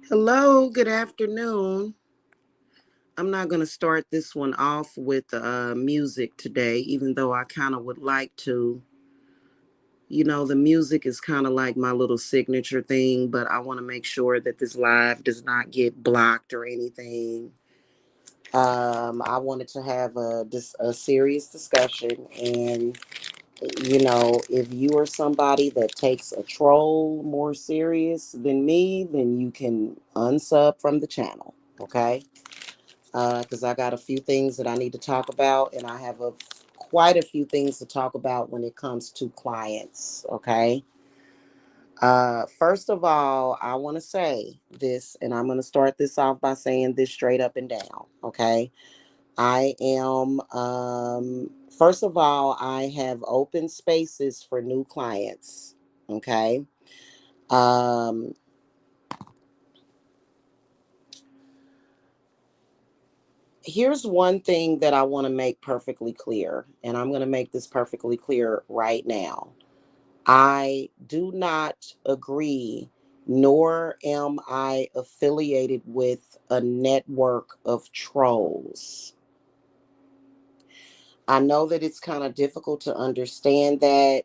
Hello, good afternoon. I'm not going to start this one off with music today, even though I kind of would like to. The music is kind of like my little signature thing, but I want to make sure that this live does not get blocked or anything. I wanted to have a serious discussion, and if you are somebody that takes a troll more serious than me, then you can unsub from the channel. Okay. Because I got a few things that I need to talk about, and I have quite a few things to talk about when it comes to clients. Okay. First of all, I want to say this, and I'm going to start this off by saying this straight up and down. Okay. I am, first of all, I have open spaces for new clients. Okay. Um, Here's one thing that I want to make perfectly clear, and I'm going to make this perfectly clear right now. I do not agree, nor am I affiliated with a network of trolls. I know that it's kind of difficult to understand that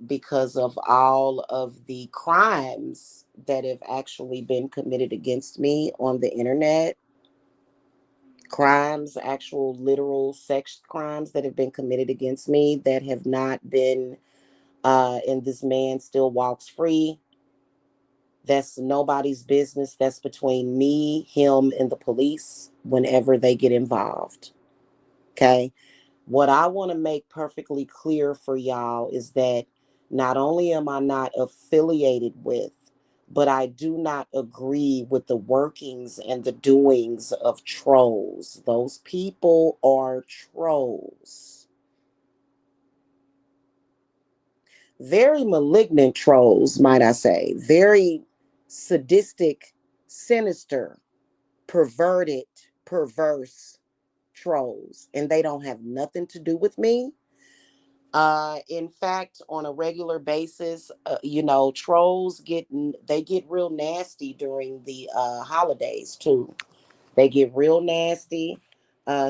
because of all of the crimes that have actually been committed against me on the internet. Crimes, actual literal sex crimes that have been committed against me that have not been, and this man still walks free. That's nobody's business. That's between me, him, and the police whenever they get involved. Okay. What I want to make perfectly clear for y'all is that not only am I not affiliated with, but I do not agree with the workings and the doings of trolls. Those people are trolls. Very malignant trolls, might I say. Very sadistic, sinister, perverted, perverse trolls. And they don't have nothing to do with me. In fact, on a regular basis, trolls get real nasty during the holidays too. They get real nasty.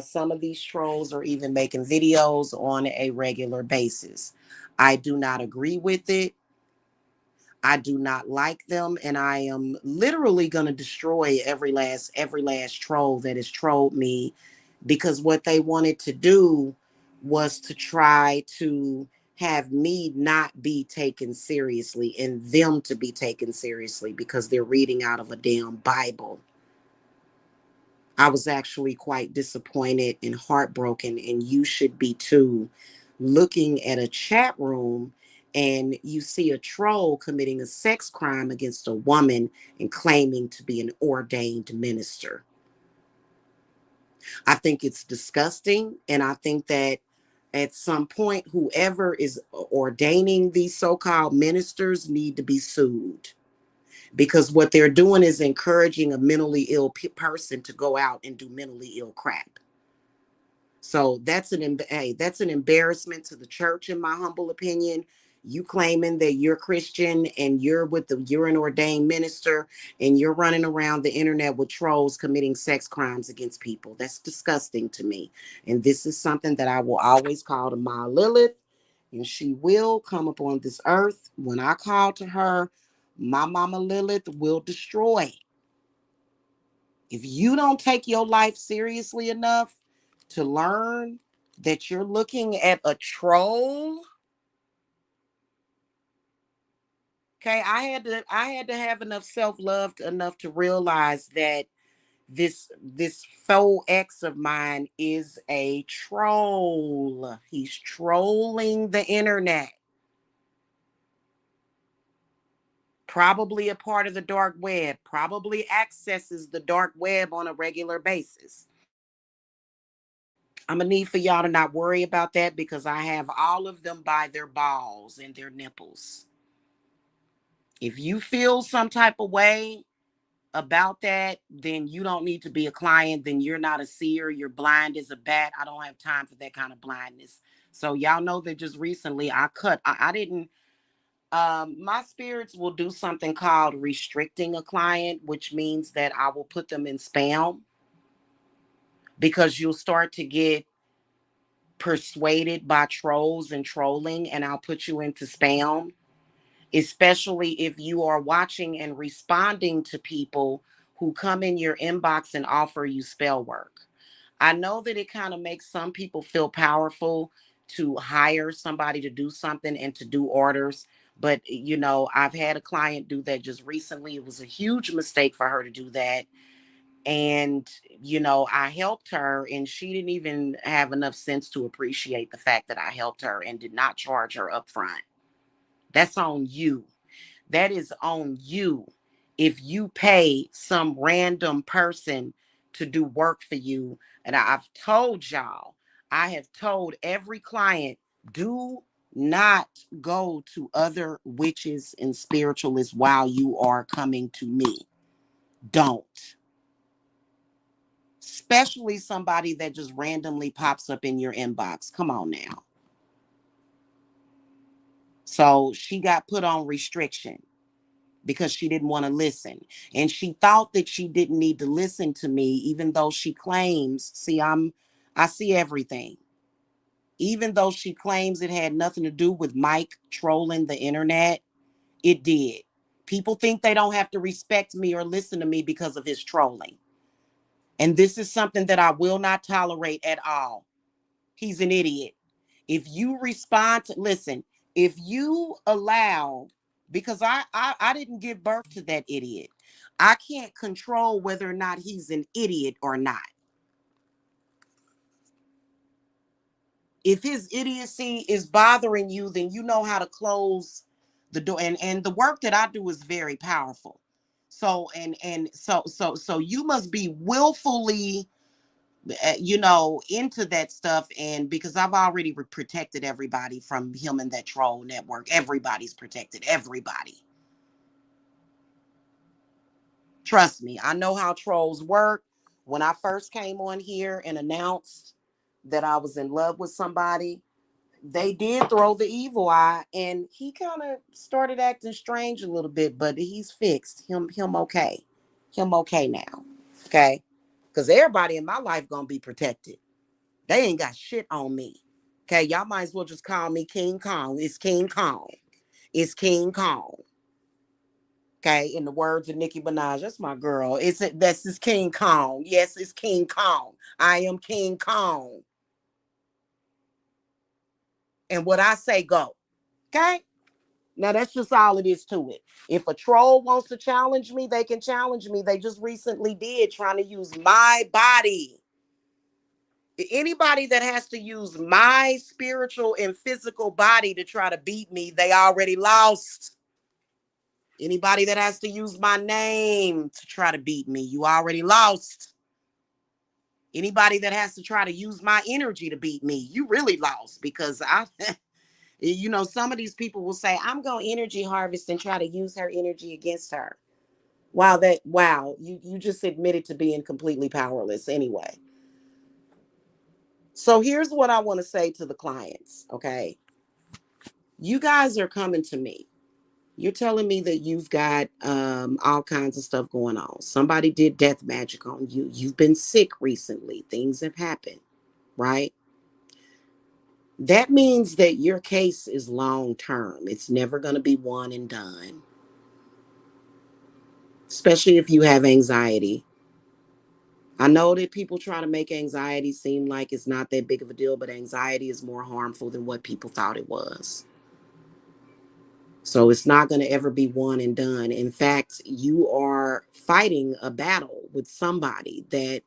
Some of these trolls are even making videos on a regular basis. I do not agree with it. I do not like them, and I am literally going to destroy every last troll that has trolled me, because what they wanted to do was to try to have me not be taken seriously and them to be taken seriously because they're reading out of a damn Bible. I was actually quite disappointed and heartbroken, and you should be too, looking at a chat room and you see a troll committing a sex crime against a woman and claiming to be an ordained minister. I think it's disgusting, and I think that at some point, whoever is ordaining these so-called ministers need to be sued, because what they're doing is encouraging a mentally ill person to go out and do mentally ill crap. So that's an embarrassment to the church, in my humble opinion. You claiming that you're Christian and you're an ordained minister, and you're running around the internet with trolls committing sex crimes against people. That's disgusting to me. And this is something that I will always call to my Lilith, and she will come upon this earth. When I call to her, my mama Lilith will destroy. If you don't take your life seriously enough to learn that you're looking at a troll, okay, I had to have enough self-love enough to realize that this faux ex of mine is a troll. He's trolling the internet. Probably a part of the dark web, probably accesses the dark web on a regular basis. I'm gonna need for y'all to not worry about that, because I have all of them by their balls and their nipples. If you feel some type of way about that, then you don't need to be a client. Then you're not a seer. You're blind as a bat. I don't have time for that kind of blindness. So y'all know that just recently I My spirits will do something called restricting a client, which means that I will put them in spam because you'll start to get persuaded by trolls and trolling, and I'll put you into spam, especially if you are watching and responding to people who come in your inbox and offer you spell work. I know that it kind of makes some people feel powerful to hire somebody to do something and to do orders. But, I've had a client do that just recently. It was a huge mistake for her to do that. And, I helped her, and she didn't even have enough sense to appreciate the fact that I helped her and did not charge her up front. That's on you. That is on you. If you pay some random person to do work for you, and I've told y'all, I have told every client, do not go to other witches and spiritualists while you are coming to me. Don't. Especially somebody that just randomly pops up in your inbox. Come on now. So she got put on restriction because she didn't want to listen. And she thought that she didn't need to listen to me, even though she claims, I see everything. Even though she claims it had nothing to do with Mike trolling the internet, it did. People think they don't have to respect me or listen to me because of his trolling. And this is something that I will not tolerate at all. He's an idiot. If you respond to, listen, if you allow, because I didn't give birth to that idiot. I can't control whether or not he's an idiot or not. If his idiocy is bothering you, then you know how to close the door. And the work that I do is very powerful. So you must be willfully into that stuff. And because I've already protected everybody from him and that troll network, everybody's protected. Everybody. Trust me, I know how trolls work. When I first came on here and announced that I was in love with somebody, they did throw the evil eye, and he kind of started acting strange a little bit, but he's fixed. Him okay. Him okay now. Okay? Because everybody in my life gonna be protected. They ain't got shit on me. Okay, y'all might as well just call me King Kong. It's King Kong. It's King Kong. Okay, in the words of Nicki Minaj, that's my girl. That's this King Kong. Yes, it's King Kong. I am King Kong. And what I say go. Okay? Now that's just all it is to it. If a troll wants to challenge me, they can challenge me. They just recently did, trying to use my body. Anybody that has to use my spiritual and physical body to try to beat me, they already lost. Anybody that has to use my name to try to beat me, you already lost. Anybody that has to try to use my energy to beat me, you really lost, because some of these people will say, I'm going to energy harvest and try to use her energy against her. Wow, you just admitted to being completely powerless anyway. So here's what I want to say to the clients, okay? You guys are coming to me. You're telling me that you've got all kinds of stuff going on. Somebody did death magic on you. You've been sick recently. Things have happened, right? That means that your case is long term. It's never going to be one and done, especially if you have anxiety. I know that people try to make anxiety seem like it's not that big of a deal, but anxiety is more harmful than what people thought it was. So it's not going to ever be one and done. In fact, you are fighting a battle with somebody that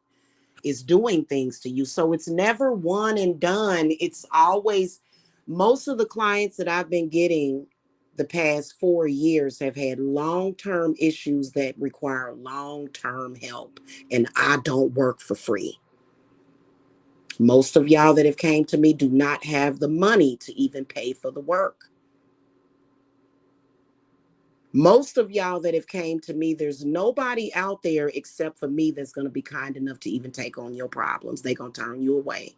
is doing things to you. So it's never one and done. It's always, most of the clients that I've been getting the past 4 years have had long-term issues that require long-term help. And I don't work for free. Most of y'all that have came to me do not have the money to even pay for the work. Most of y'all that have came to me, there's nobody out there except for me that's going to be kind enough to even take on your problems. They're going to turn you away.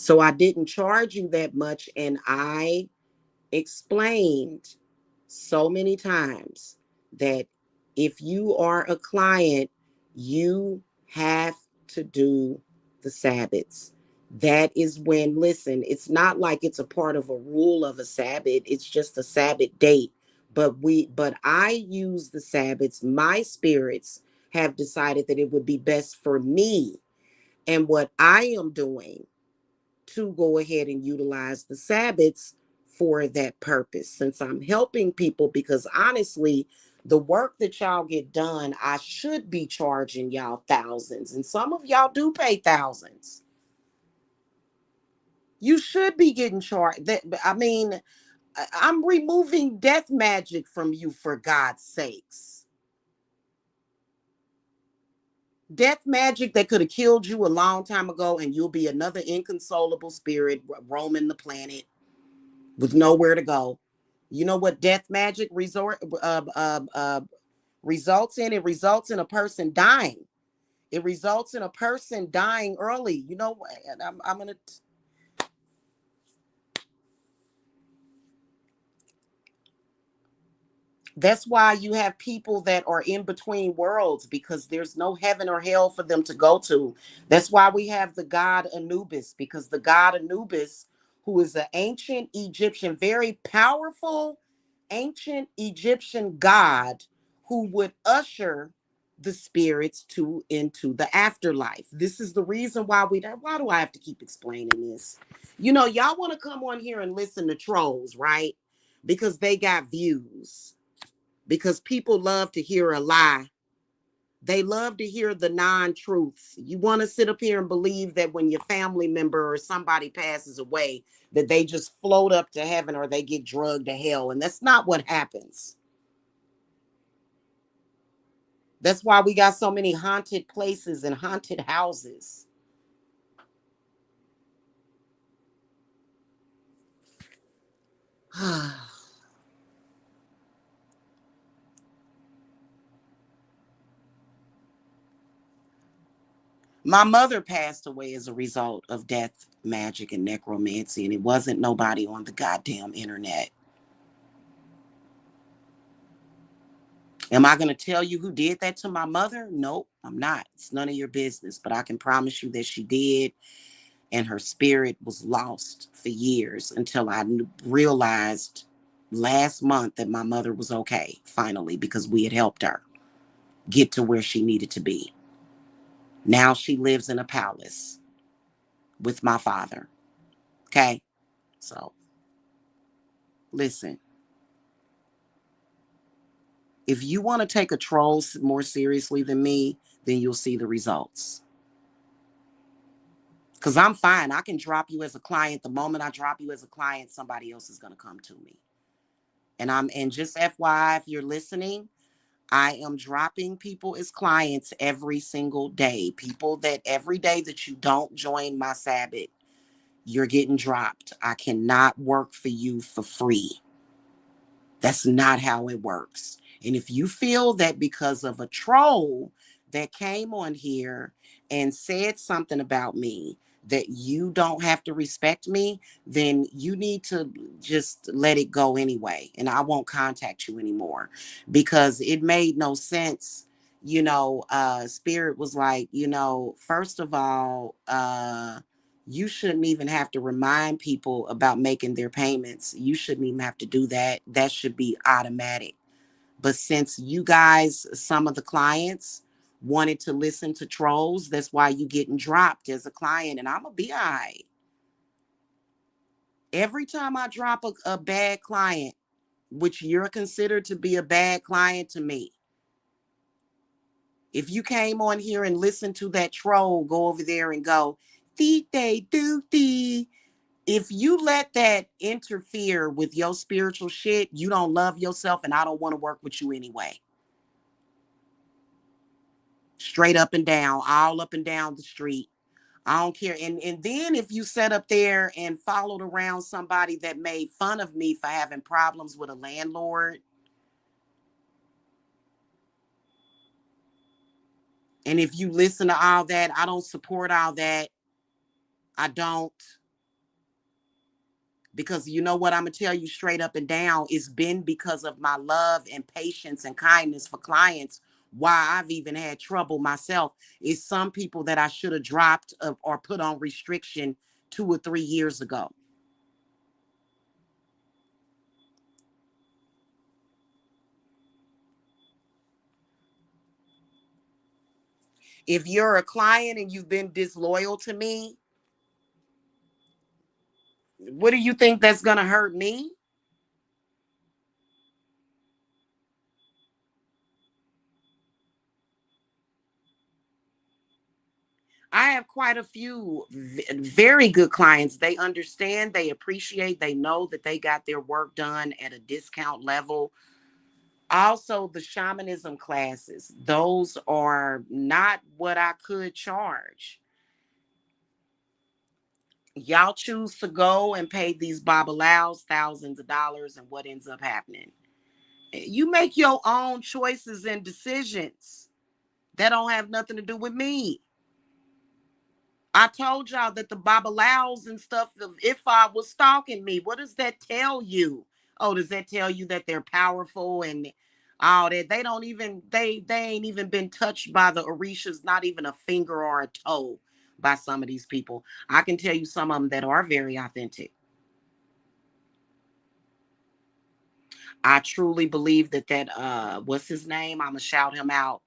So I didn't charge you that much. And I explained so many times that if you are a client, you have to do the Sabbaths. That is when, listen, it's not like it's a part of a rule of a Sabbath, it's just a Sabbath date. But I use the Sabbaths. My spirits have decided that it would be best for me and what I am doing to go ahead and utilize the Sabbaths for that purpose. Since I'm helping people, because honestly, the work that y'all get done, I should be charging y'all thousands. And some of y'all do pay thousands. You should be getting charged. I mean, I'm removing death magic from you, for God's sakes. Death magic that could have killed you a long time ago, and you'll be another inconsolable spirit roaming the planet with nowhere to go. You know what death magic results in? It results in a person dying. It results in a person dying early. You know what? I'm gonna. That's why you have people that are in between worlds, because there's no heaven or hell for them to go to. That's why we have the god Anubis, because the god Anubis, who is an ancient Egyptian, very powerful ancient Egyptian god, who would usher the spirits to into the afterlife. This is the reason why why do I have to keep explaining this? Y'all want to come on here and listen to trolls, right? Because they got views, because people love to hear a lie. They love to hear the non-truths. You want to sit up here and believe that when your family member or somebody passes away, that they just float up to heaven or they get drugged to hell. And that's not what happens. That's why we got so many haunted places and haunted houses. My mother passed away as a result of death, magic, and necromancy, and it wasn't nobody on the goddamn internet. Am I going to tell you who did that to my mother? Nope, I'm not. It's none of your business. But I can promise you that she did. And her spirit was lost for years until I realized last month that my mother was okay, finally, because we had helped her get to where she needed to be. Now she lives in a palace with my father. Okay? So, listen, if you want to take a troll more seriously than me, then you'll see the results. Because I'm fine. I can drop you as a client. The moment I drop you as a client, somebody else is going to come to me. And just FYI, if you're listening, I am dropping people as clients every single day. People that every day that you don't join my Sabbath, you're getting dropped. I cannot work for you for free. That's not how it works. And if you feel that because of a troll that came on here and said something about me, that you don't have to respect me, then you need to just let it go anyway. And I won't contact you anymore, because it made no sense. Spirit was like, first of all, you shouldn't even have to remind people about making their payments. You shouldn't even have to do that. That should be automatic. But since you guys, some of the clients, wanted to listen to trolls, that's why you getting dropped as a client. And I'm going to be all right. Every time I drop a bad client, which you're considered to be a bad client to me, if you came on here and listened to that troll go over there and go, dee they do dee. If you let that interfere with your spiritual shit, you don't love yourself, and I don't want to work with you anyway. Straight up and down, all up and down the street. I don't care. And then if you sat up there and followed around somebody that made fun of me for having problems with a landlord, and if you listen to all that, I don't support all that. I don't. Because you know what, I'm going to tell you straight up and down, it's been because of my love and patience and kindness for clients why I've even had trouble myself. It's some people that I should have dropped or put on restriction 2 or 3 years ago. If you're a client and you've been disloyal to me, what do you think that's going to hurt me? I have quite a few very good clients. They understand, they appreciate, they know that they got their work done at a discount level. Also, the shamanism classes, those are not what I could charge. Y'all choose to go and pay these babalaos thousands of dollars, and what ends up happening? You make your own choices and decisions. That don't have nothing to do with me. I told y'all that the babalaos and stuff of Ifa was stalking me. What does that tell you? Oh, does that tell you that they're powerful and all that? They don't even they ain't even been touched by the Orishas, not even a finger or a toe by some of these people. I can tell you some of them that are very authentic. I truly believe that what's his name? I'ma shout him out.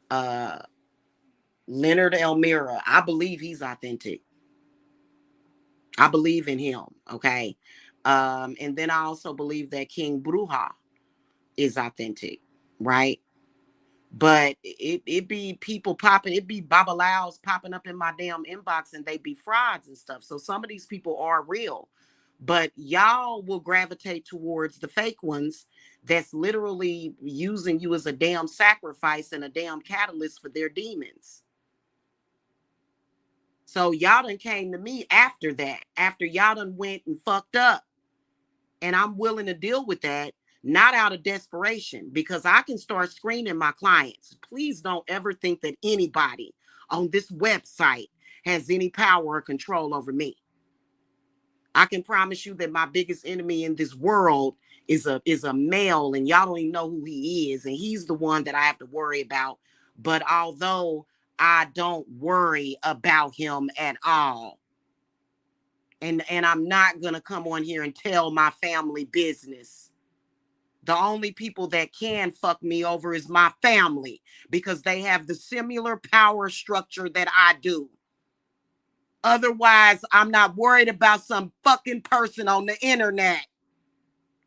Uh Leonard Elmira. I believe he's authentic. I believe in him. Okay. And then I also believe that King Bruja is authentic, right? But it be people popping, it be babalaos popping up in my damn inbox and they be frauds and stuff. So some of these people are real, but y'all will gravitate towards the fake ones that's literally using you as a damn sacrifice and a damn catalyst for their demons. So y'all done came to me after that, after y'all done went and fucked up. And I'm willing to deal with that, not out of desperation, because I can start screening my clients. Please don't ever think that anybody on this website has any power or control over me. I can promise you that my biggest enemy in this world is a male, and y'all don't even know who he is, and he's the one that I have to worry about. But although I don't worry about him at all, and I'm not gonna come on here and tell my family business. The only people that can fuck me over is my family because they have the similar power structure that I do. Otherwise, I'm not worried about some fucking person on the internet.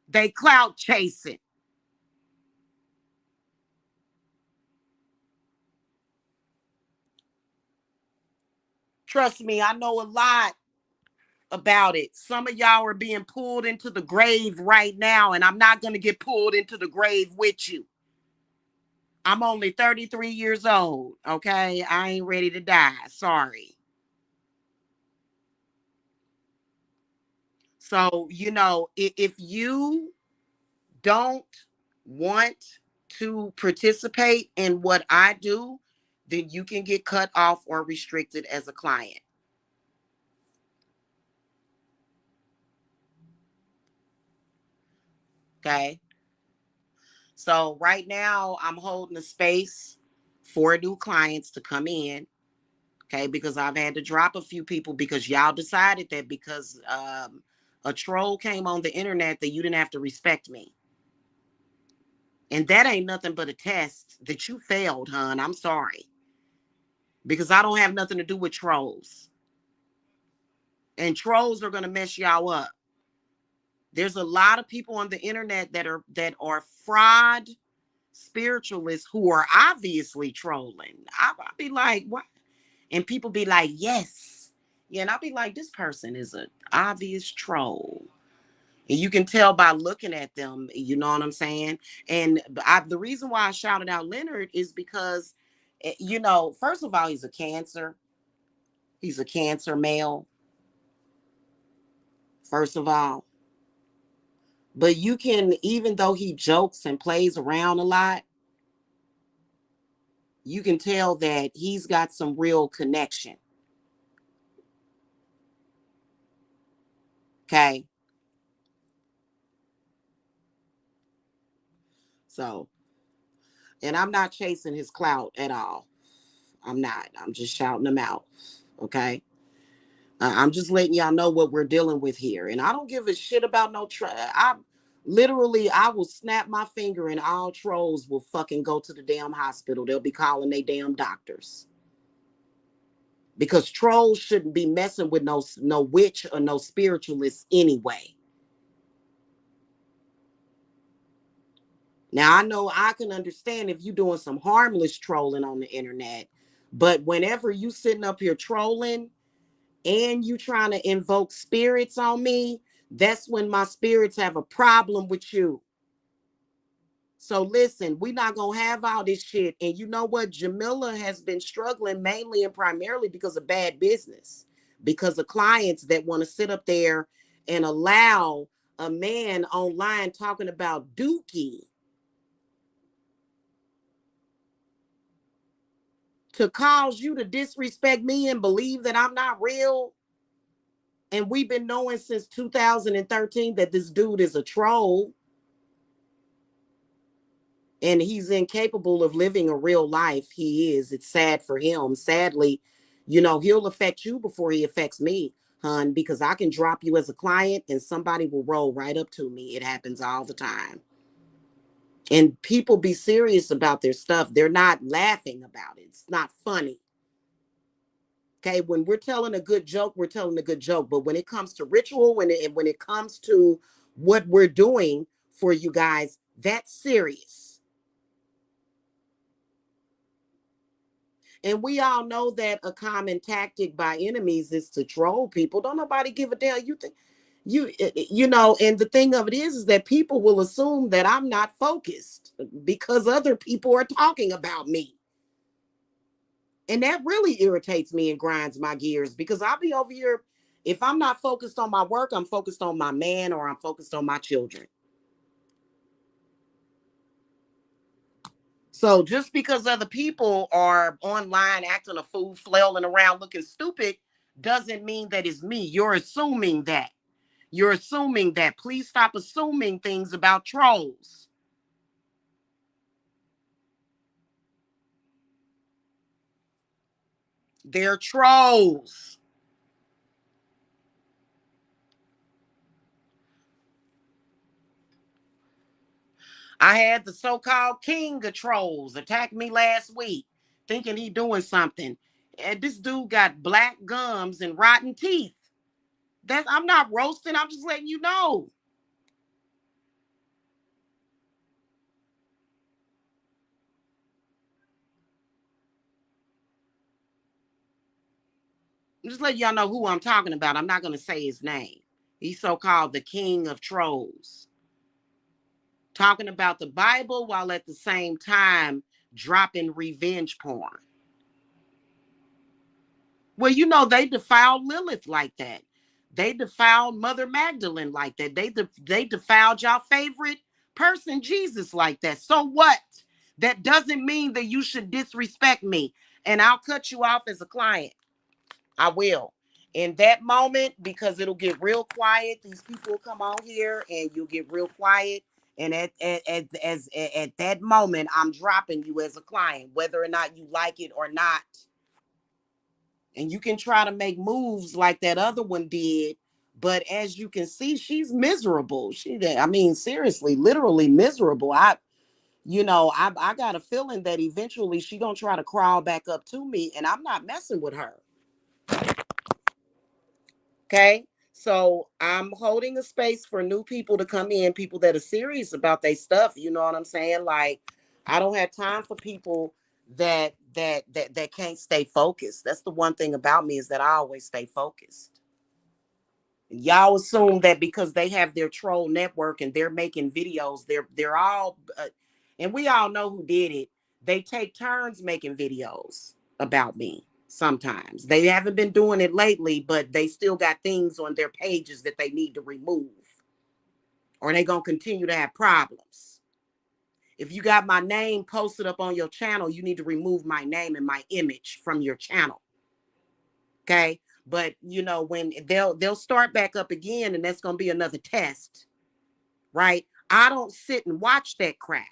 They clout chasing. Trust me, I know a lot about it. Some of y'all are being pulled into the grave right now, and I'm not going to get pulled into the grave with you. I'm only 33 years old, okay? I ain't ready to die. Sorry. So, if you don't want to participate in what I do, then you can get cut off or restricted as a client. Okay. So, right now, I'm holding a space for new clients to come in. Okay. Because I've had to drop a few people because y'all decided that because a troll came on the internet that you didn't have to respect me. And that ain't nothing but a test that you failed, hon. I'm sorry. Because I don't have nothing to do with trolls. And trolls are gonna mess y'all up. There's a lot of people on the internet that are fraud spiritualists who are obviously trolling. I'll be like, what? And people be like, yes. Yeah, and I'll be like, this person is an obvious troll. And you can tell by looking at them, you know what I'm saying? And the reason why I shouted out Leonard is because, first of all, he's a cancer. He's a cancer male, first of all. But you can, even though he jokes and plays around a lot, you can tell that he's got some real connection. Okay. So, and I'm not chasing his clout at all. I'm not. I'm just shouting him out. Okay. I'm just letting y'all know what we're dealing with here. And I don't give a shit about no I literally, I will snap my finger and all trolls will fucking go to the damn hospital. They'll be calling they damn doctors. Because trolls shouldn't be messing with no witch or no spiritualist anyway. Now, I know I can understand if you're doing some harmless trolling on the internet, but whenever you sitting up here trolling and you trying to invoke spirits on me, that's when my spirits have a problem with you. So listen, we're not going to have all this shit. And you know what? Jamila has been struggling mainly and primarily because of bad business, because of clients that want to sit up there and allow a man online talking about Dookie to cause you to disrespect me and believe that I'm not real. And we've been knowing since 2013 that this dude is a troll and he's incapable of living a real life. He is. It's sad for him. Sadly, he'll affect you before he affects me, hun, because I can drop you as a client and somebody will roll right up to me. It happens all the time. And people be serious about their stuff. They're not laughing about it. It's not funny. Okay, when we're telling a good joke, we're telling a good joke. But when it comes to ritual, when it comes to what we're doing for you guys, that's serious. And we all know that a common tactic by enemies is to troll people. Don't nobody give a damn. You think and the thing of it is that people will assume that I'm not focused because other people are talking about me. And that really irritates me and grinds my gears because I'll be over here. If I'm not focused on my work, I'm focused on my man or I'm focused on my children. So just because other people are online acting a fool, flailing around looking stupid, doesn't mean that it's me. You're assuming that. You're assuming that. Please stop assuming things about trolls. They're trolls. I had the so-called king of trolls attack me last week, thinking he doing something. And this dude got black gums and rotten teeth. I'm not roasting, I'm just letting you know. I'm just letting y'all know who I'm talking about. I'm not gonna say his name. He's so-called the king of trolls. Talking about the Bible while at the same time dropping revenge porn. Well, they defiled Lilith like that. They defiled Mother Magdalene like that. They defiled y'all favorite person, Jesus, like that. So what? That doesn't mean that you should disrespect me. And I'll cut you off as a client. I will. In that moment, because it'll get real quiet. These people will come on here and you'll get real quiet. And at that moment, I'm dropping you as a client, whether or not you like it or not. And you can try to make moves like that other one did, but as you can see, she's miserable. Seriously, literally miserable. I got a feeling that eventually she gonna try to crawl back up to me, and I'm not messing with her. Okay, so I'm holding a space for new people to come in, people that are serious about their stuff. You know what I'm saying? Like, I don't have time for people that can't stay focused. That's the one thing about me, is that I always stay focused. Y'all assume that because they have their troll network and they're making videos, they're all and we all know who did it. They take turns making videos about me. Sometimes they haven't been doing it lately, but they still got things on their pages that they need to remove, or they gonna continue to have problems. If you got my name posted up on your channel, you need to remove my name and my image from your channel. Okay. But when they'll start back up again, and that's gonna be another test, right? I don't sit and watch that crap.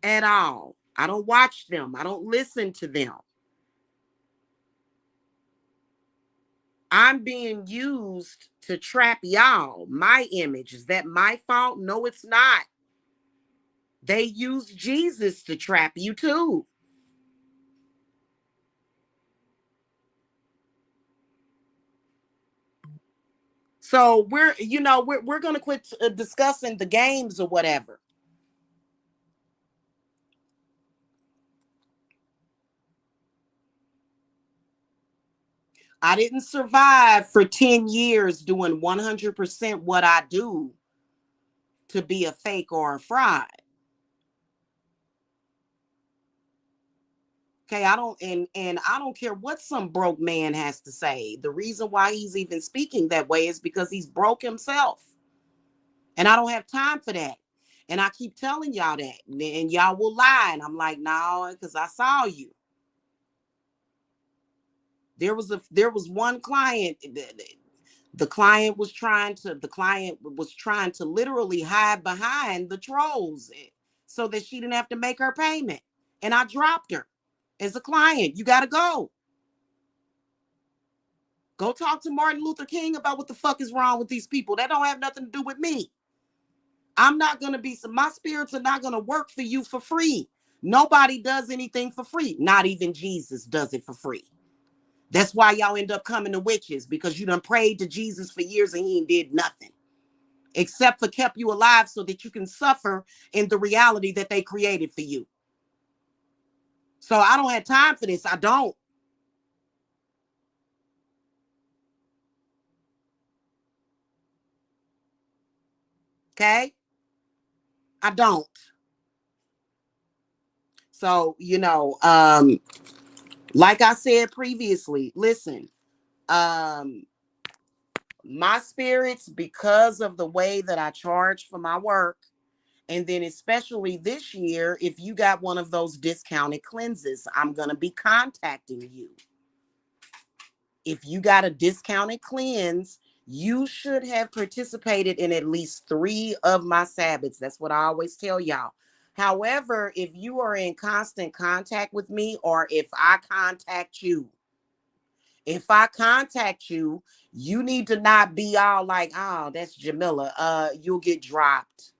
at all. I don't watch them. I don't listen to them. I'm being used to trap y'all. My image. Is that my fault? No, it's not. They use Jesus to trap you too. So we're gonna quit discussing the games or whatever. I didn't survive for 10 years doing 100% what I do to be a fake or a fraud. Okay, and I don't care what some broke man has to say. The reason why he's even speaking that way is because he's broke himself. And I don't have time for that. And I keep telling y'all that. And y'all will lie. And I'm like, no, because I saw you. There was one client. The client was trying to literally hide behind the trolls so that she didn't have to make her payment. And I dropped her as a client. You gotta go. Go talk to Martin Luther King about what the fuck is wrong with these people. That don't have nothing to do with me. I'm not gonna be my spirits are not gonna work for you for free. Nobody does anything for free. Not even Jesus does it for free. That's why y'all end up coming to witches, because you done prayed to Jesus for years and he ain't did nothing except for kept you alive so that you can suffer in the reality that they created for you. So I don't have time for this. I don't. Okay? I don't. So, like I said previously, listen, um, my spirits, because of the way that I charge for my work, and then especially this year, if you got one of those discounted cleanses, I'm going to be contacting you. If you got a discounted cleanse, you should have participated in at least 3 of my Sabbaths. That's what I always tell y'all. However, if you are in constant contact with me, or if I contact you, you need to not be all like, oh, that's Jamila. You'll get dropped.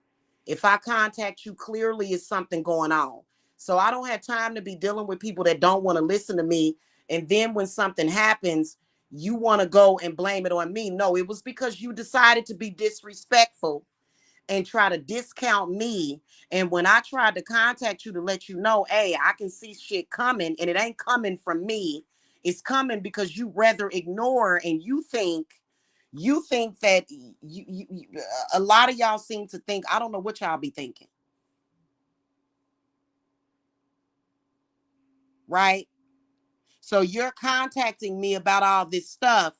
If I contact you, clearly is something going on. So I don't have time to be dealing with people that don't want to listen to me. And then when something happens, you want to go and blame it on me. No, it was because you decided to be disrespectful and try to discount me. And when I tried to contact you to let you know, hey, I can see shit coming, and it ain't coming from me. It's coming because you rather ignore, and you think that a lot of y'all seem to think, I don't know what y'all be thinking, right? So you're contacting me about all this stuff,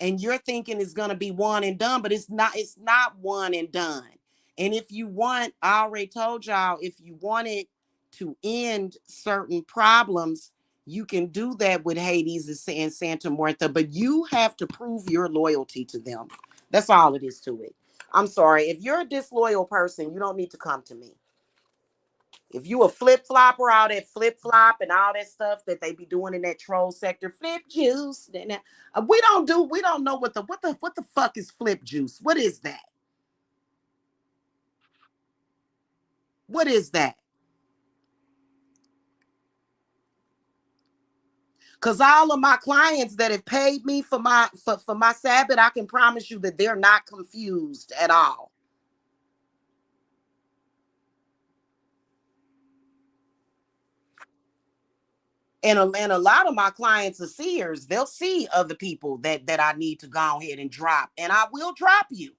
and you're thinking it's going to be one and done, but it's not one and done. And if you want, I already told y'all, if you wanted to end certain problems, you can do that with Hades and Santa Martha, but you have to prove your loyalty to them. That's all it is to it. I'm sorry. If you're a disloyal person, you don't need to come to me. If you a flip flopper, all that flip flop and all that stuff that they be doing in that troll sector, flip juice. We don't know what the fuck is flip juice. What is that? What is that? Because all of my clients that have paid me for my Sabbath, I can promise you that they're not confused at all. And a lot of my clients are seers. They'll see other people that I need to go ahead and drop, and I will drop you.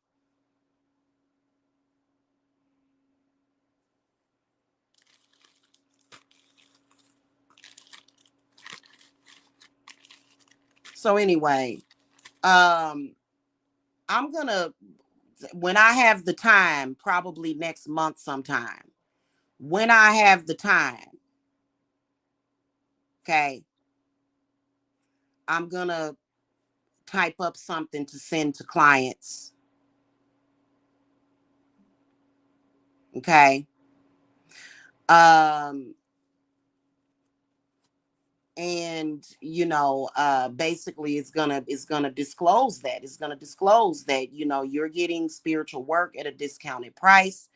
So anyway, um, I'm gonna, when I have the time, probably next month sometime. When I have the time, okay, I'm gonna type up something to send to clients. Okay. Um, and basically it's gonna disclose that. It's gonna disclose that, you're getting spiritual work at a discounted price,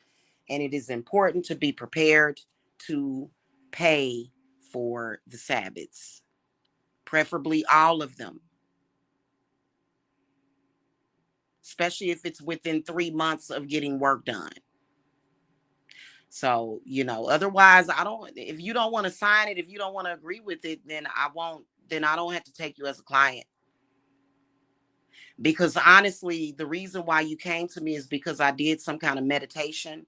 and it is important to be prepared to pay for the Sabbaths, preferably all of them, especially if it's within 3 months of getting work done. So, otherwise, I don't, if you don't want to sign it, if you don't want to agree with it, then I don't have to take you as a client. Because honestly, the reason why you came to me is because I did some kind of meditation,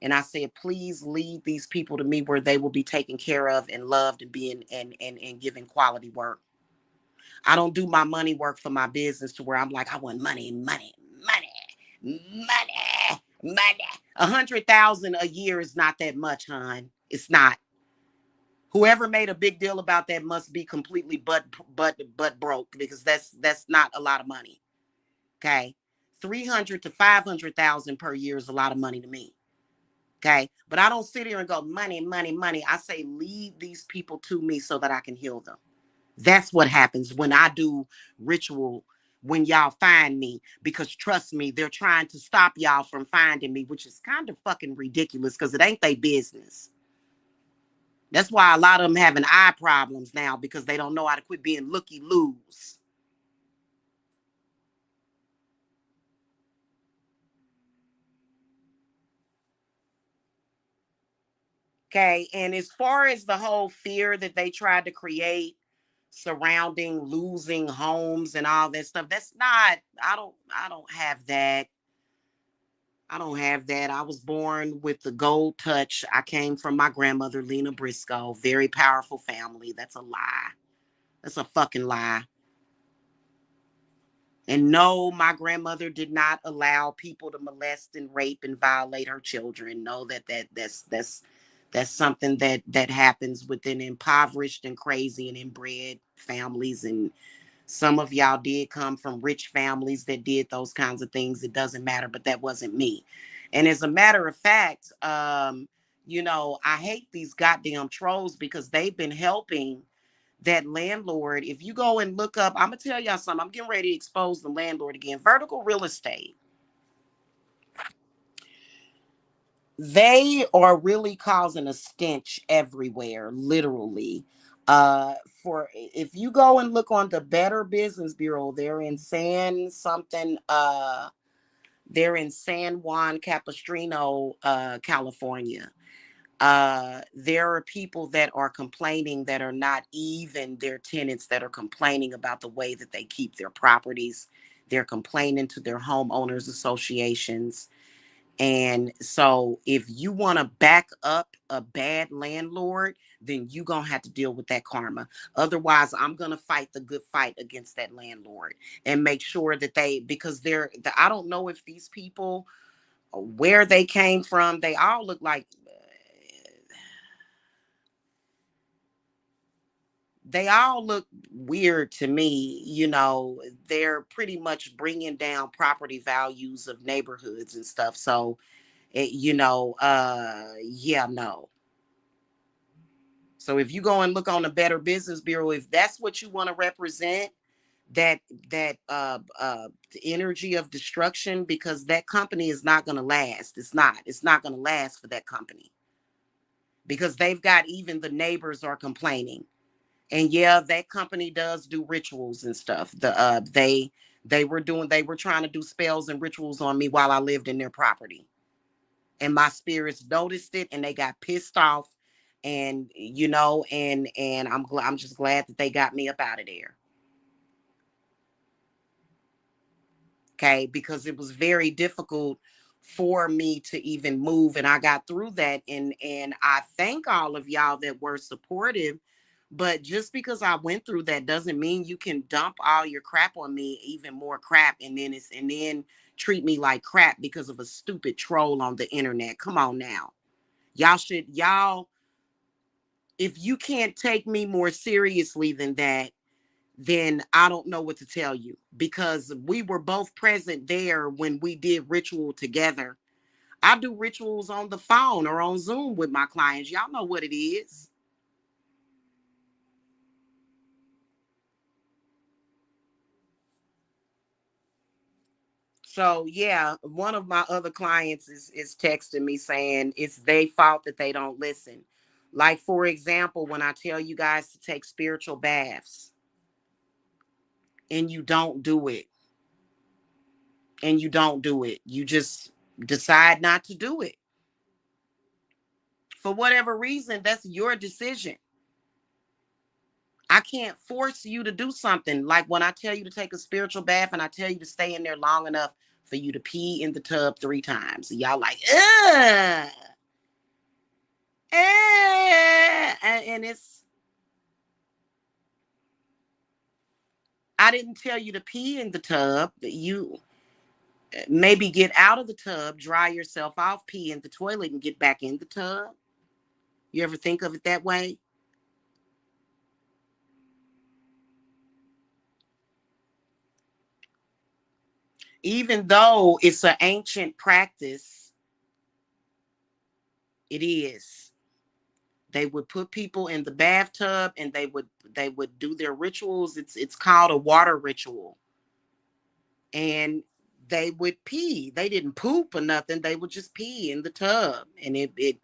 and I said, please lead these people to me where they will be taken care of and loved and being and given quality work. I don't do my money work for my business to where I'm like, I want money, money, money, money, money. 100,000 a year is not that much, hon. It's not. Whoever made a big deal about that must be completely but broke, because that's not a lot of money. Okay, 300 to 500,000 per year is a lot of money to me. Okay, but I don't sit here and go money, money, money. I say lead these people to me so that I can heal them. That's what happens when I do ritual, when y'all find me, because trust me, they're trying to stop y'all from finding me, which is kind of fucking ridiculous because it ain't their business. That's why a lot of them having eye problems now, because they don't know how to quit being looky-loos. Okay, and as far as the whole fear that they tried to create surrounding losing homes and all that stuff, that's not, I don't have that. I don't have that. I was born with the gold touch. I came from my grandmother, Lena Briscoe. Very powerful family. That's a lie. That's a fucking lie. And no, my grandmother did not allow people to molest and rape and violate her children. No, that's something that happens within impoverished and crazy and inbred families. And some of y'all did come from rich families that did those kinds of things. It doesn't matter, but that wasn't me. And as a matter of fact, I hate these goddamn trolls because they've been helping that landlord. If you go and look up, I'm gonna tell y'all something. I'm getting ready to expose the landlord again. Vertical real estate. They are really causing a stench everywhere, literally. For if you go and look on the Better Business Bureau, they're in San Juan Capistrano, California. There are people that are complaining that are not even their tenants, that are complaining about the way that they keep their properties. They're complaining to their homeowners associations. And so if you want to back up a bad landlord, then you're going to have to deal with that karma. Otherwise, I'm going to fight the good fight against that landlord and make sure that because I don't know if these people, where they came from, they all look like, they all look weird to me. They're pretty much bringing down property values of neighborhoods and stuff. So, yeah, no. So if you go and look on the Better Business Bureau, if that's what you want to represent, that the energy of destruction, because that company is not going to last. It's not going to last for that company, because they've got, even the neighbors are complaining. And yeah, that company does do rituals and stuff. They were trying to do spells and rituals on me while I lived in their property. And my spirits noticed it and they got pissed off. And I'm just glad that they got me up out of there. Okay, because it was very difficult for me to even move, and I got through that. And I thank all of y'all that were supportive. But just because I went through that doesn't mean you can dump all your crap on me, even more crap, and then treat me like crap because of a stupid troll on the internet. Come on now. Y'all, if you can't take me more seriously than that, then I don't know what to tell you, because we were both present there when we did ritual together. I do rituals on the phone or on Zoom with my clients. Y'all know what it is. So yeah, one of my other clients is texting me saying it's their fault that they don't listen. Like for example, when I tell you guys to take spiritual baths and you don't do it, and you don't do it, you just decide not to do it. For whatever reason, that's your decision. I can't force you to do something. Like when I tell you to take a spiritual bath and I tell you to stay in there long enough for you to pee in the tub 3 times. Y'all like, ugh, and it's, I didn't tell you to pee in the tub. You maybe get out of the tub, dry yourself off, pee in the toilet, and get back in the tub. You ever think of it that way? Even though it's an ancient practice, it is. They would put people in the bathtub and they would do their rituals. It's called a water ritual. And they would pee. They didn't poop or nothing. They would just pee in the tub. And it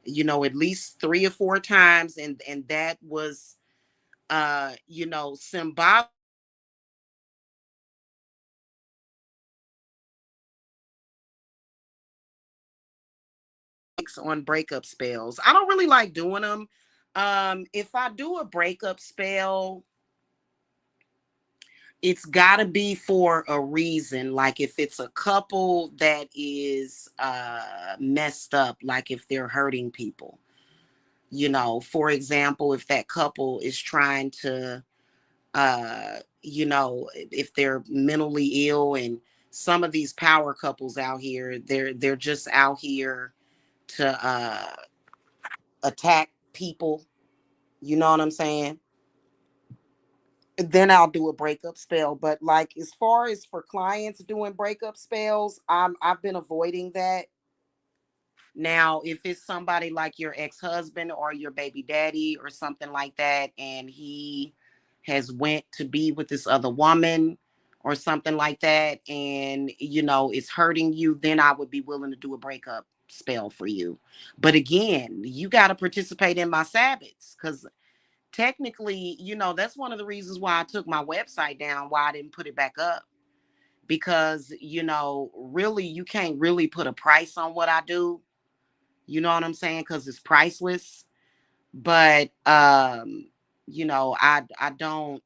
at least 3 or 4 times. And that was symbolic on breakup spells. I don't really like doing them. If I do a breakup spell, it's got to be for a reason. Like if it's a couple that is messed up, like if they're hurting people, for example, if that couple is trying to if they're mentally ill, and some of these power couples out here, they're just out here to attack people, you know what I'm saying? Then I'll do a breakup spell. But like as far as for clients doing breakup spells, I've been avoiding that. Now, if it's somebody like your ex-husband or your baby daddy or something like that, and he has went to be with this other woman or something like that, and it's hurting you, then I would be willing to do a breakup spell for you. But again, you got to participate in my Sabbaths, because technically, that's one of the reasons why I took my website down, why I didn't put it back up. Because, really, you can't really put a price on what I do. You know what I'm saying? Because it's priceless. But, I don't,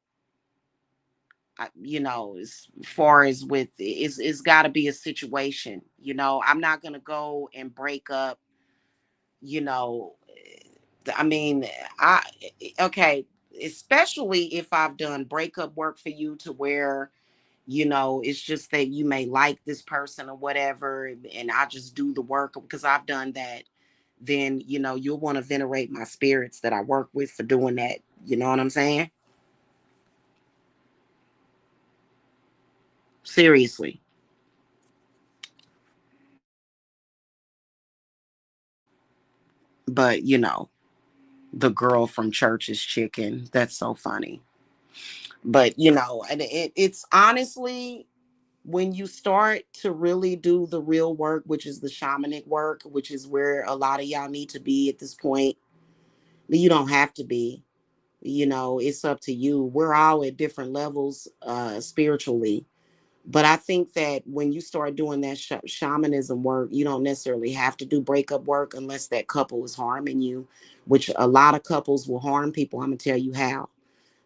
as far as with it's got to be a situation. I'm not going to go and break up, you know, I mean, I okay, especially if I've done breakup work for you to where, it's just that you may like this person or whatever, and I just do the work because I've done that. Then, you'll want to venerate my spirits that I work with for doing that. You know what I'm saying? Seriously. But, the girl from church is chicken. That's so funny. But, and it's honestly, when you start to really do the real work, which is the shamanic work, which is where a lot of y'all need to be at this point, you don't have to be. It's up to you. We're all at different levels spiritually. But I think that when you start doing that shamanism work, you don't necessarily have to do breakup work unless that couple is harming you, which a lot of couples will harm people. I'm going to tell you how.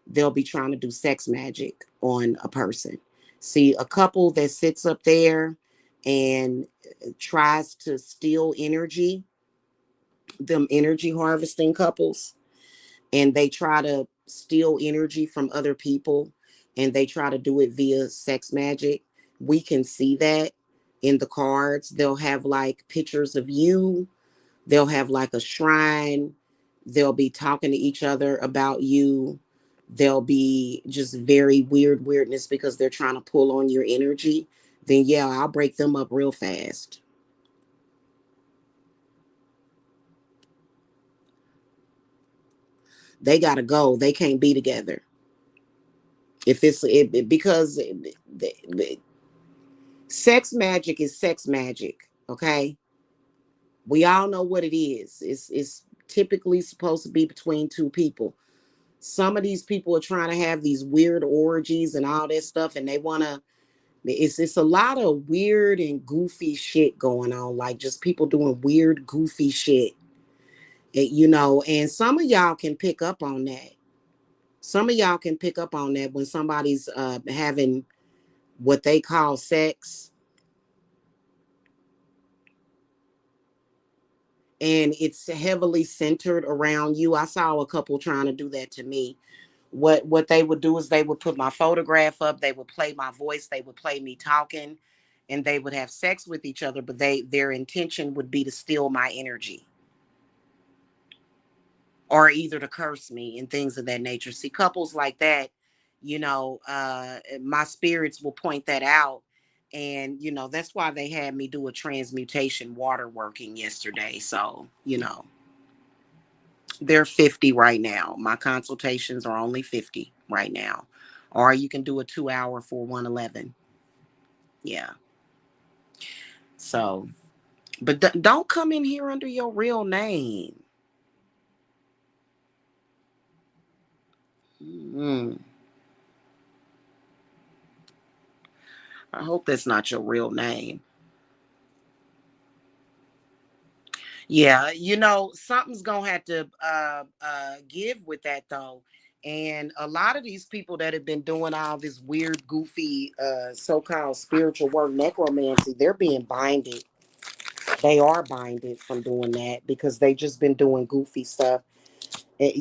They'll be trying to do sex magic on a person. See, a couple that sits up there and tries to steal energy, them energy harvesting couples, and they try to steal energy from other people, and they try to do it via sex magic. We can see that in the cards. They'll have like pictures of you, they'll have like a shrine, they'll be talking to each other about you. They'll be just very weirdness because they're trying to pull on your energy. Then yeah, I'll break them up real fast. They gotta go. They can't be together. If because sex magic is sex magic. Okay, we all know what it is. It's typically supposed to be between two people. Some of these people are trying to have these weird orgies and all that stuff, and they want to. It's a lot of weird and goofy shit going on, like just people doing weird, goofy shit. And some of y'all can pick up on that. Some of y'all can pick up on that when somebody's having what they call sex, and it's heavily centered around you. I saw a couple trying to do that to me. What they would do is they would put my photograph up, they would play my voice, they would play me talking, and they would have sex with each other, but their intention would be to steal my energy or either to curse me and things of that nature. See, couples like that, my spirits will point that out. And, that's why they had me do a transmutation water working yesterday. So, they're 50 right now. My consultations are only 50 right now. Or you can do a 2 hour for 111. Yeah. So, but don't come in here under your real name. Mm. I hope that's not your real name. Yeah, something's gonna have to give with that though. And a lot of these people that have been doing all this weird, goofy, so-called spiritual work, necromancy, they're being binded. They are binded from doing that because they just been doing goofy stuff. It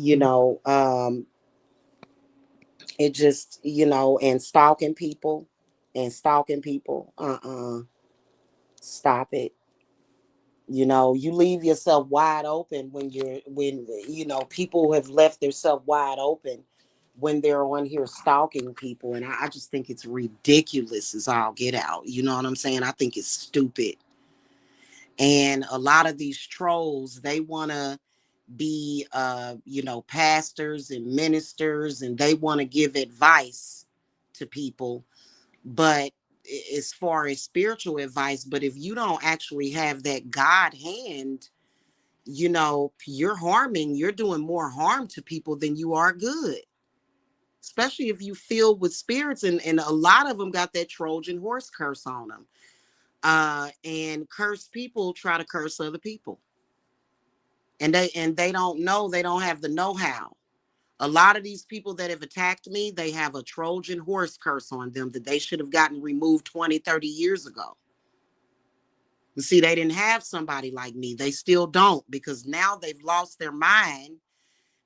just, and stalking people. Stop it. You leave yourself wide open when people have left themselves wide open when they're on here stalking people. And I just think it's ridiculous as all get out. You know what I'm saying? I think it's stupid. And a lot of these trolls, they want to be pastors and ministers, and they want to give advice to people, but as far as spiritual advice, but if you don't actually have that God hand, you're doing more harm to people than you are good, especially if you filled with spirits, and a lot of them got that Trojan horse curse on them. And cursed people try to curse other people, and they don't know, they don't have the know-how. A lot of these people that have attacked me, they have a Trojan horse curse on them that they should have gotten removed 20, 30 years ago. You see, they didn't have somebody like me. They still don't, because now they've lost their mind.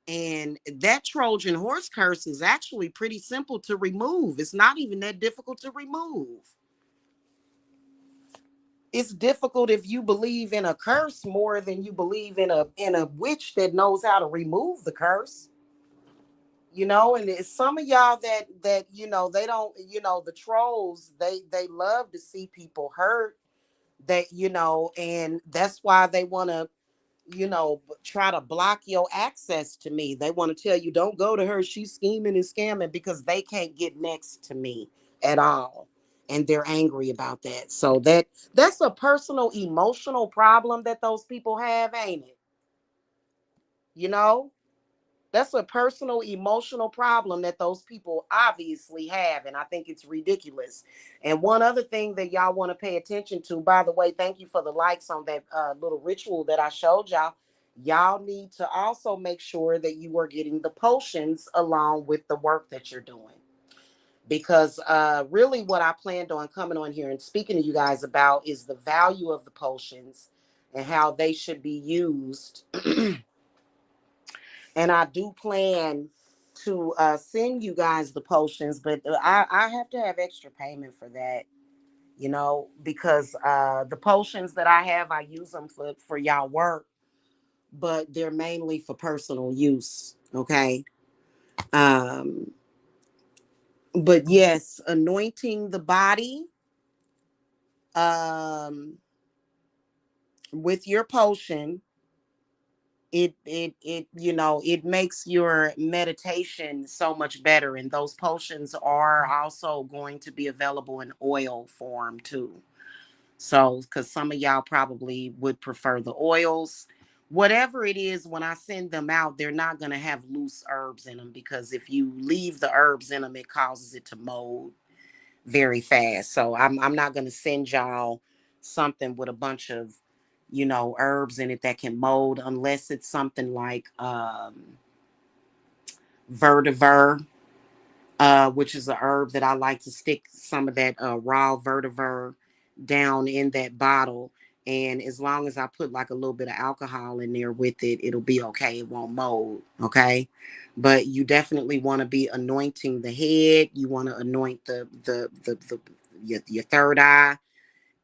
And that Trojan horse curse is actually pretty simple to remove. It's not even that difficult to remove. It's difficult if you believe in a curse more than you believe in a witch that knows how to remove the curse. And it's some of y'all that they don't, the trolls, they love to see people hurt, that and that's why they want to try to block your access to me. They want to tell you don't go to her, she's scheming and scamming, because they can't get next to me at all, and they're angry about that. So that's a personal emotional problem that those people have, ain't it? you know That's a personal emotional problem that those people obviously have. And I think it's ridiculous. And one other thing that y'all want to pay attention to, by the way, thank you for the likes on that little ritual that I showed y'all. Y'all need to also make sure that you are getting the potions along with the work that you're doing. Because really, what I planned on coming on here and speaking to you guys about is the value of the potions and how they should be used. And I do plan to send you guys the potions, but I have to have extra payment for that, because the potions that I have, I use them for y'all work, but they're mainly for personal use. Okay. Um, but yes, anointing the body um, with your potion it makes your meditation so much better. And those potions are also going to be available in oil form too. So, because some of y'all probably would prefer the oils. Whatever it is, when I send them out, they're not going to have loose herbs in them, because if you leave the herbs in them, it causes it to mold very fast. So I'm not going to send y'all something with a bunch of, herbs in it that can mold, unless it's something like vetiver, which is a herb that I like to stick some of that raw vetiver down in that bottle. And as long as I put like a little bit of alcohol in there with it, it'll be okay. It won't mold. Okay. But you definitely want to be anointing the head. You want to anoint your third eye.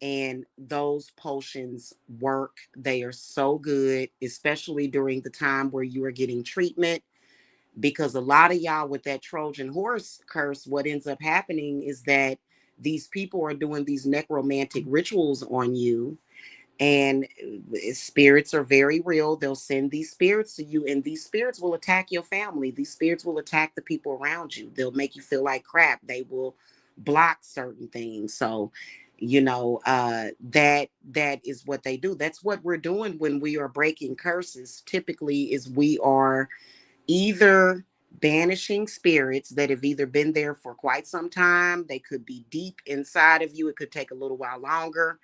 And those potions work. They are so good, especially during the time where you are getting treatment, because a lot of y'all with that Trojan horse curse, what ends up happening is that these people are doing these necromantic rituals on you, and spirits are very real. They'll send these spirits to you, and these spirits will attack your family. These spirits will attack the people around you. They'll make you feel like crap. They will block certain things. So, that is what they do. That's what we're doing when we are breaking curses. Typically, is we are either banishing spirits that have either been there for quite some time. They could be deep inside of you. It could take a little while longer,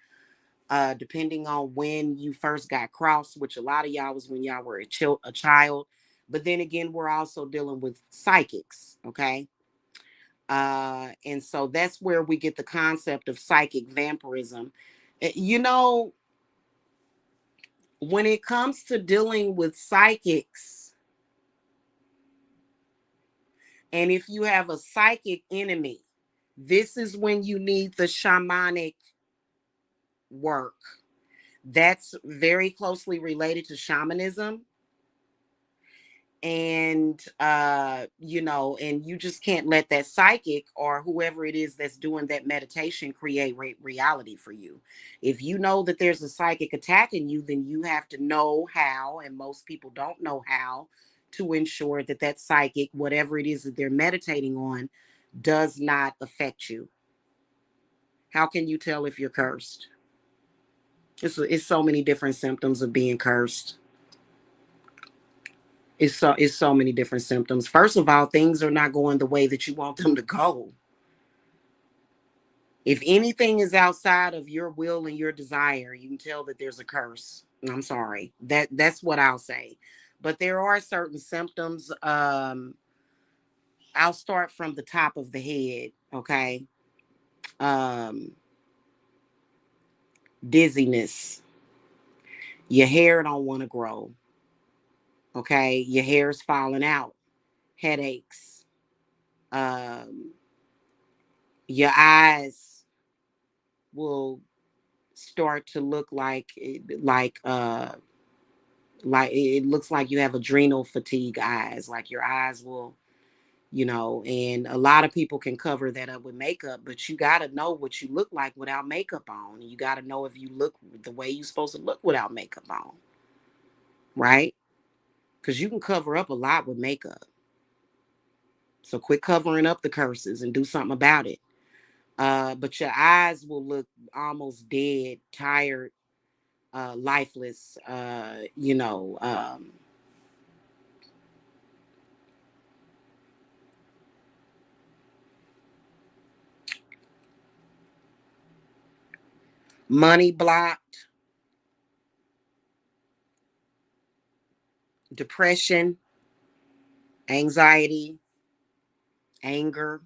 depending on when you first got crossed, which a lot of y'all was when y'all were a child. But then again, we're also dealing with psychics, okay? And so that's where we get the concept of psychic vampirism. You know, when it comes to dealing with psychics, and if you have a psychic enemy, this is when you need the shamanic work. That's very closely related to shamanism. And and you just can't let that psychic or whoever it is that's doing that meditation create reality for you. If you know that there's a psychic attacking you, then you have to know how, and most people don't know how to ensure that that psychic, whatever it is that they're meditating on, does not affect you. How can you tell if you're cursed? It's so many different symptoms of being cursed. It's so many different symptoms. First of all, things are not going the way that you want them to go. If anything is outside of your will and your desire, you can tell that there's a curse. I'm sorry. That's what I'll say. But there are certain symptoms. I'll start from the top of the head, okay? Um, Dizziness. Your hair don't want to grow, okay? Your hair's falling out. Headaches. Um, your eyes will start to look like it looks like you have adrenal fatigue eyes. Like your eyes will, and a lot of people can cover that up with makeup, but you got to know what you look like without makeup on. You got to know if you look the way you're supposed to look without makeup on, right? Because you can cover up a lot with makeup. So quit covering up the curses and do something about it. But your eyes will look almost dead, tired, lifeless, money blocked, depression, anxiety, anger,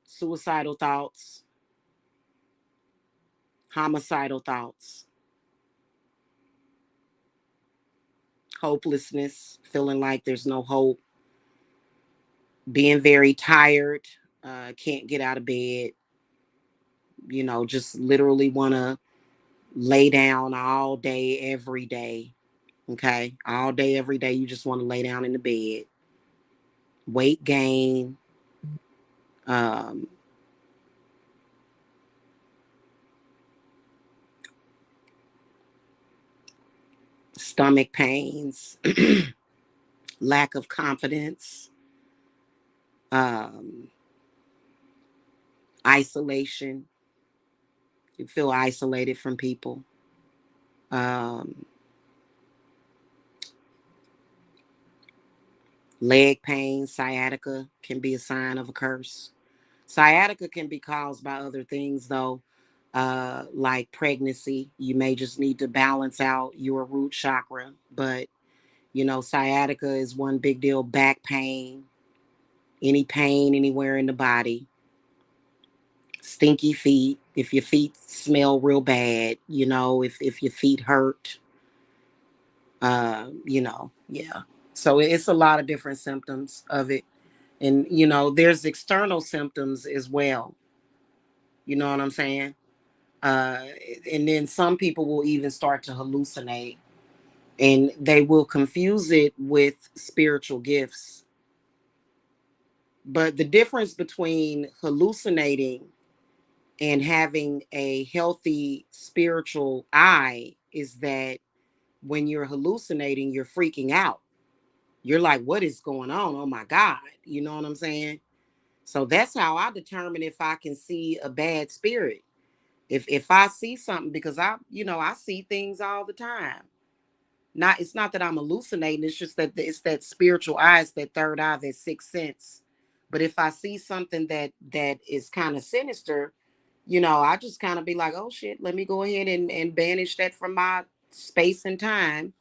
suicidal thoughts, homicidal thoughts, hopelessness, feeling like there's no hope, being very tired, can't get out of bed, just literally want to lay down all day, every day. Okay. All day, every day, you just want to lay down in the bed. Weight gain, um, stomach pains, lack of confidence, um, isolation. You feel isolated from people. Um, Leg pain, sciatica can be a sign of a curse. Sciatica can be caused by other things, though, like pregnancy. You may just need to balance out your root chakra. But, sciatica is one big deal. Back pain, any pain anywhere in the body, stinky feet. If your feet smell real bad, if your feet hurt, yeah. So it's a lot of different symptoms of it. And, there's external symptoms as well. You know what I'm saying? Uh, and then some people will even start to hallucinate, and they will confuse it with spiritual gifts. But the difference between hallucinating and having a healthy spiritual eye is that when you're hallucinating, you're freaking out. You're like, what is going on? Oh my God. You know what I'm saying? So that's how I determine if I can see a bad spirit. If I see something, because I see things all the time. It's not that I'm hallucinating, it's just that it's that spiritual eye, it's that third eye, that sixth sense. But if I see something that is kind of sinister, I just kind of be like, oh shit, let me go ahead and banish that from my space and time.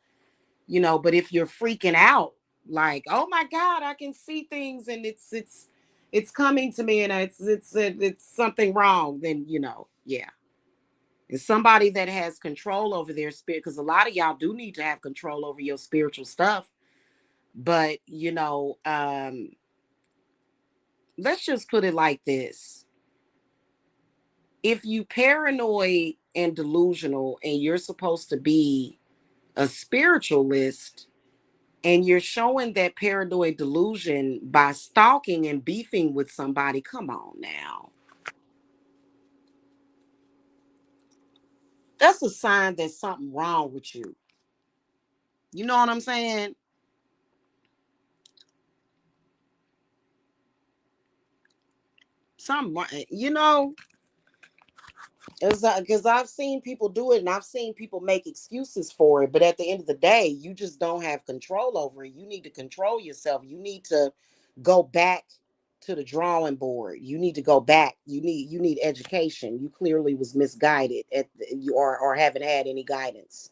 But if you're freaking out, like, oh my God, I can see things and it's coming to me and it's something wrong, then yeah. It's somebody that has control over their spirit, because a lot of y'all do need to have control over your spiritual stuff. But let's just put it like this. If you paranoid and delusional and you're supposed to be a spiritualist, and you're showing that paranoid delusion by stalking and beefing with somebody, come on now. That's a sign there's something wrong with you. You know what I'm saying? Something, because I've seen people do it and I've seen people make excuses for it. But at the end of the day, you just don't have control over it. You need to control yourself. You need to go back to the drawing board. You need to go back. You need education. You clearly was misguided you or haven't had any guidance.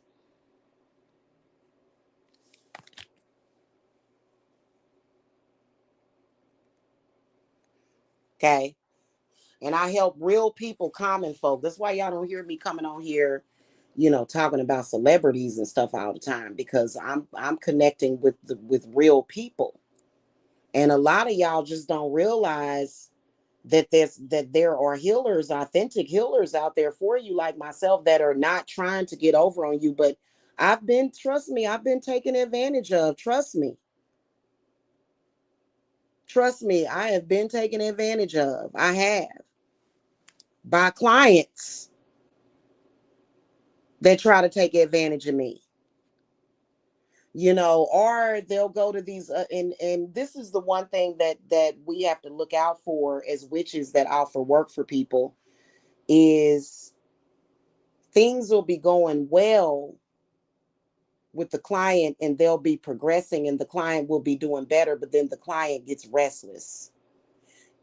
Okay. And I help real people, common folk. That's why y'all don't hear me coming on here, talking about celebrities and stuff all the time, because I'm connecting with real people. And a lot of y'all just don't realize that there are healers, authentic healers out there for you, like myself, that are not trying to get over on you. But trust me, I've been taken advantage of. Trust me. Trust me, I have been taken advantage of. I have, by clients that try to take advantage of me. Or they'll go to these and this is the one thing that we have to look out for as witches that offer work for people, is things will be going well with the client and they'll be progressing and the client will be doing better, but then the client gets restless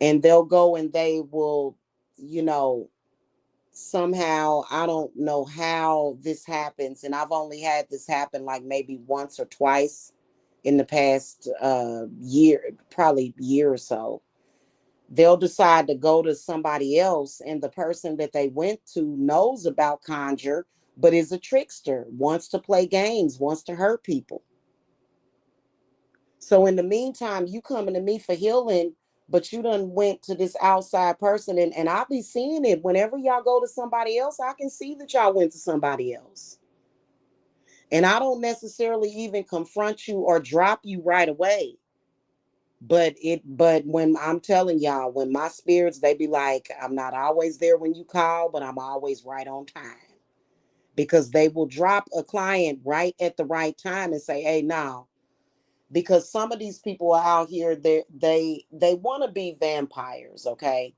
and they'll go and they will, you know somehow, I don't know how this happens, and I've only had this happen like maybe once or twice in the past year, probably year or so. They'll decide to go to somebody else, and the person that they went to knows about conjure, but is a trickster, wants to play games, wants to hurt people. So in the meantime, you coming to me for healing, but you done went to this outside person, and I'll be seeing it whenever y'all go to somebody else. I can see that y'all went to somebody else. And I don't necessarily even confront you or drop you right away. But when I'm telling y'all, when my spirits, they be like, I'm not always there when you call, but I'm always right on time. because they will drop a client right at the right time and say, hey, now, because some of these people are out here, they want to be vampires, okay?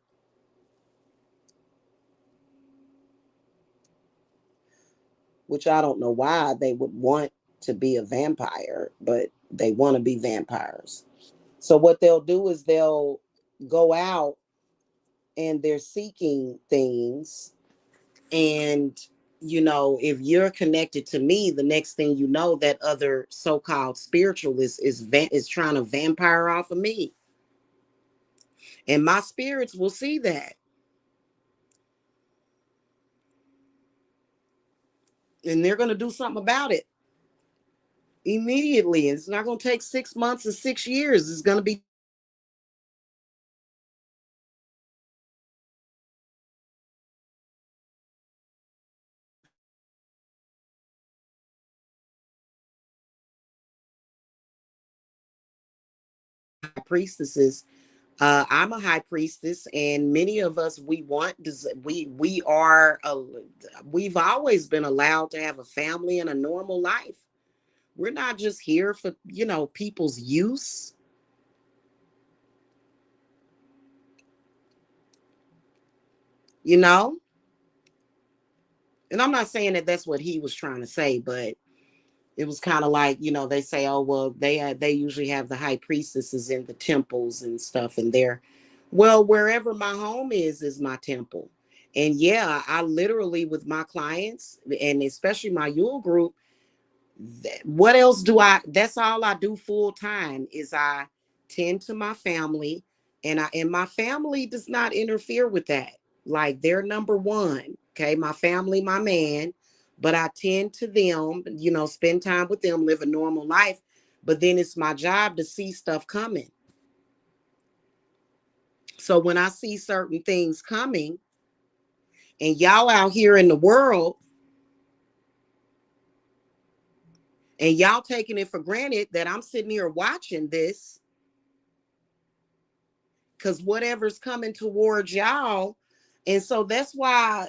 Which I don't know why they would want to be a vampire, but they want to be vampires. So what they'll do is they'll go out and they're seeking things. And, if you're connected to me, the next thing you know, that other so-called spiritualist is trying to vampire off of me. And my spirits will see that. And they're going to do something about it immediately. It's not going to take 6 months or 6 years. It's going to be priestesses. I'm a high priestess, and many of us we've always been allowed to have a family and a normal life. We're not just here for people's use. You know, and I'm not saying that that's what he was trying to say, but it was kind of like, they say, oh well, they usually have the high priestesses in the temples and stuff, and they're, well, wherever my home is my temple. And yeah, I literally, with my clients, and especially my Yule group, what else do I, that's all I do full time, is I tend to my family, and my family does not interfere with that. Like, they're number one. Okay, my family, my man. But I tend to them, spend time with them, live a normal life. But then it's my job to see stuff coming. So when I see certain things coming, and y'all out here in the world, and y'all taking it for granted that I'm sitting here watching this, because whatever's coming towards y'all. And so that's why,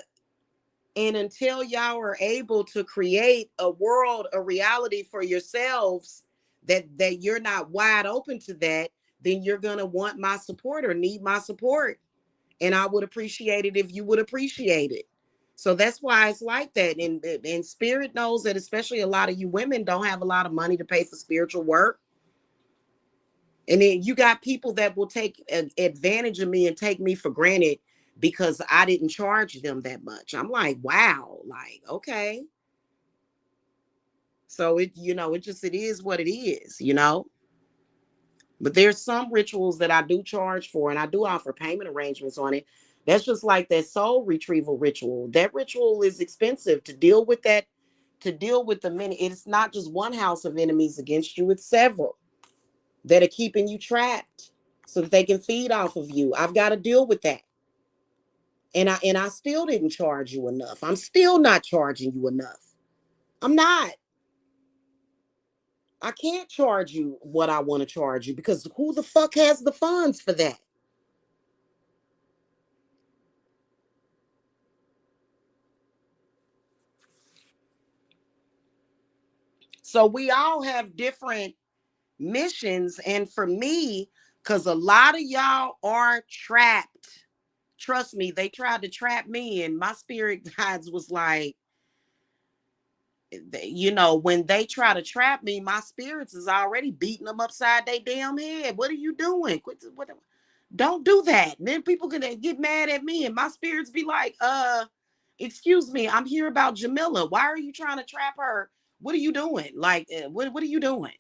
and until y'all are able to create a world, a reality for yourselves, that you're not wide open to that, then you're going to want my support or need my support. And I would appreciate it if you would appreciate it. So that's why it's like that. And spirit knows that, especially a lot of you women don't have a lot of money to pay for spiritual work. And then you got people that will take advantage of me and take me for granted because I didn't charge them that much. I'm like, wow, like, okay. So it is what it is. But there's some rituals that I do charge for, and I do offer payment arrangements on it. That's just like that soul retrieval ritual. That ritual is expensive to deal with that, to deal with the many. It's not just one house of enemies against you, it's several that are keeping you trapped so that they can feed off of you. I've got to deal with that. And I still didn't charge you enough. I'm still not charging you enough. I'm not. I can't charge you what I want to charge you, because who the fuck has the funds for that? So we all have different missions. And for me, because a lot of y'all are trapped. Trust me, they tried to trap me, and my spirit guides was like, when they try to trap me, my spirits is already beating them upside their damn head. What are you doing? Don't do that. And then people gonna get mad at me, and my spirits be like, excuse me, I'm here about Jamila. Why are you trying to trap her? What are you doing? Like, what are you doing?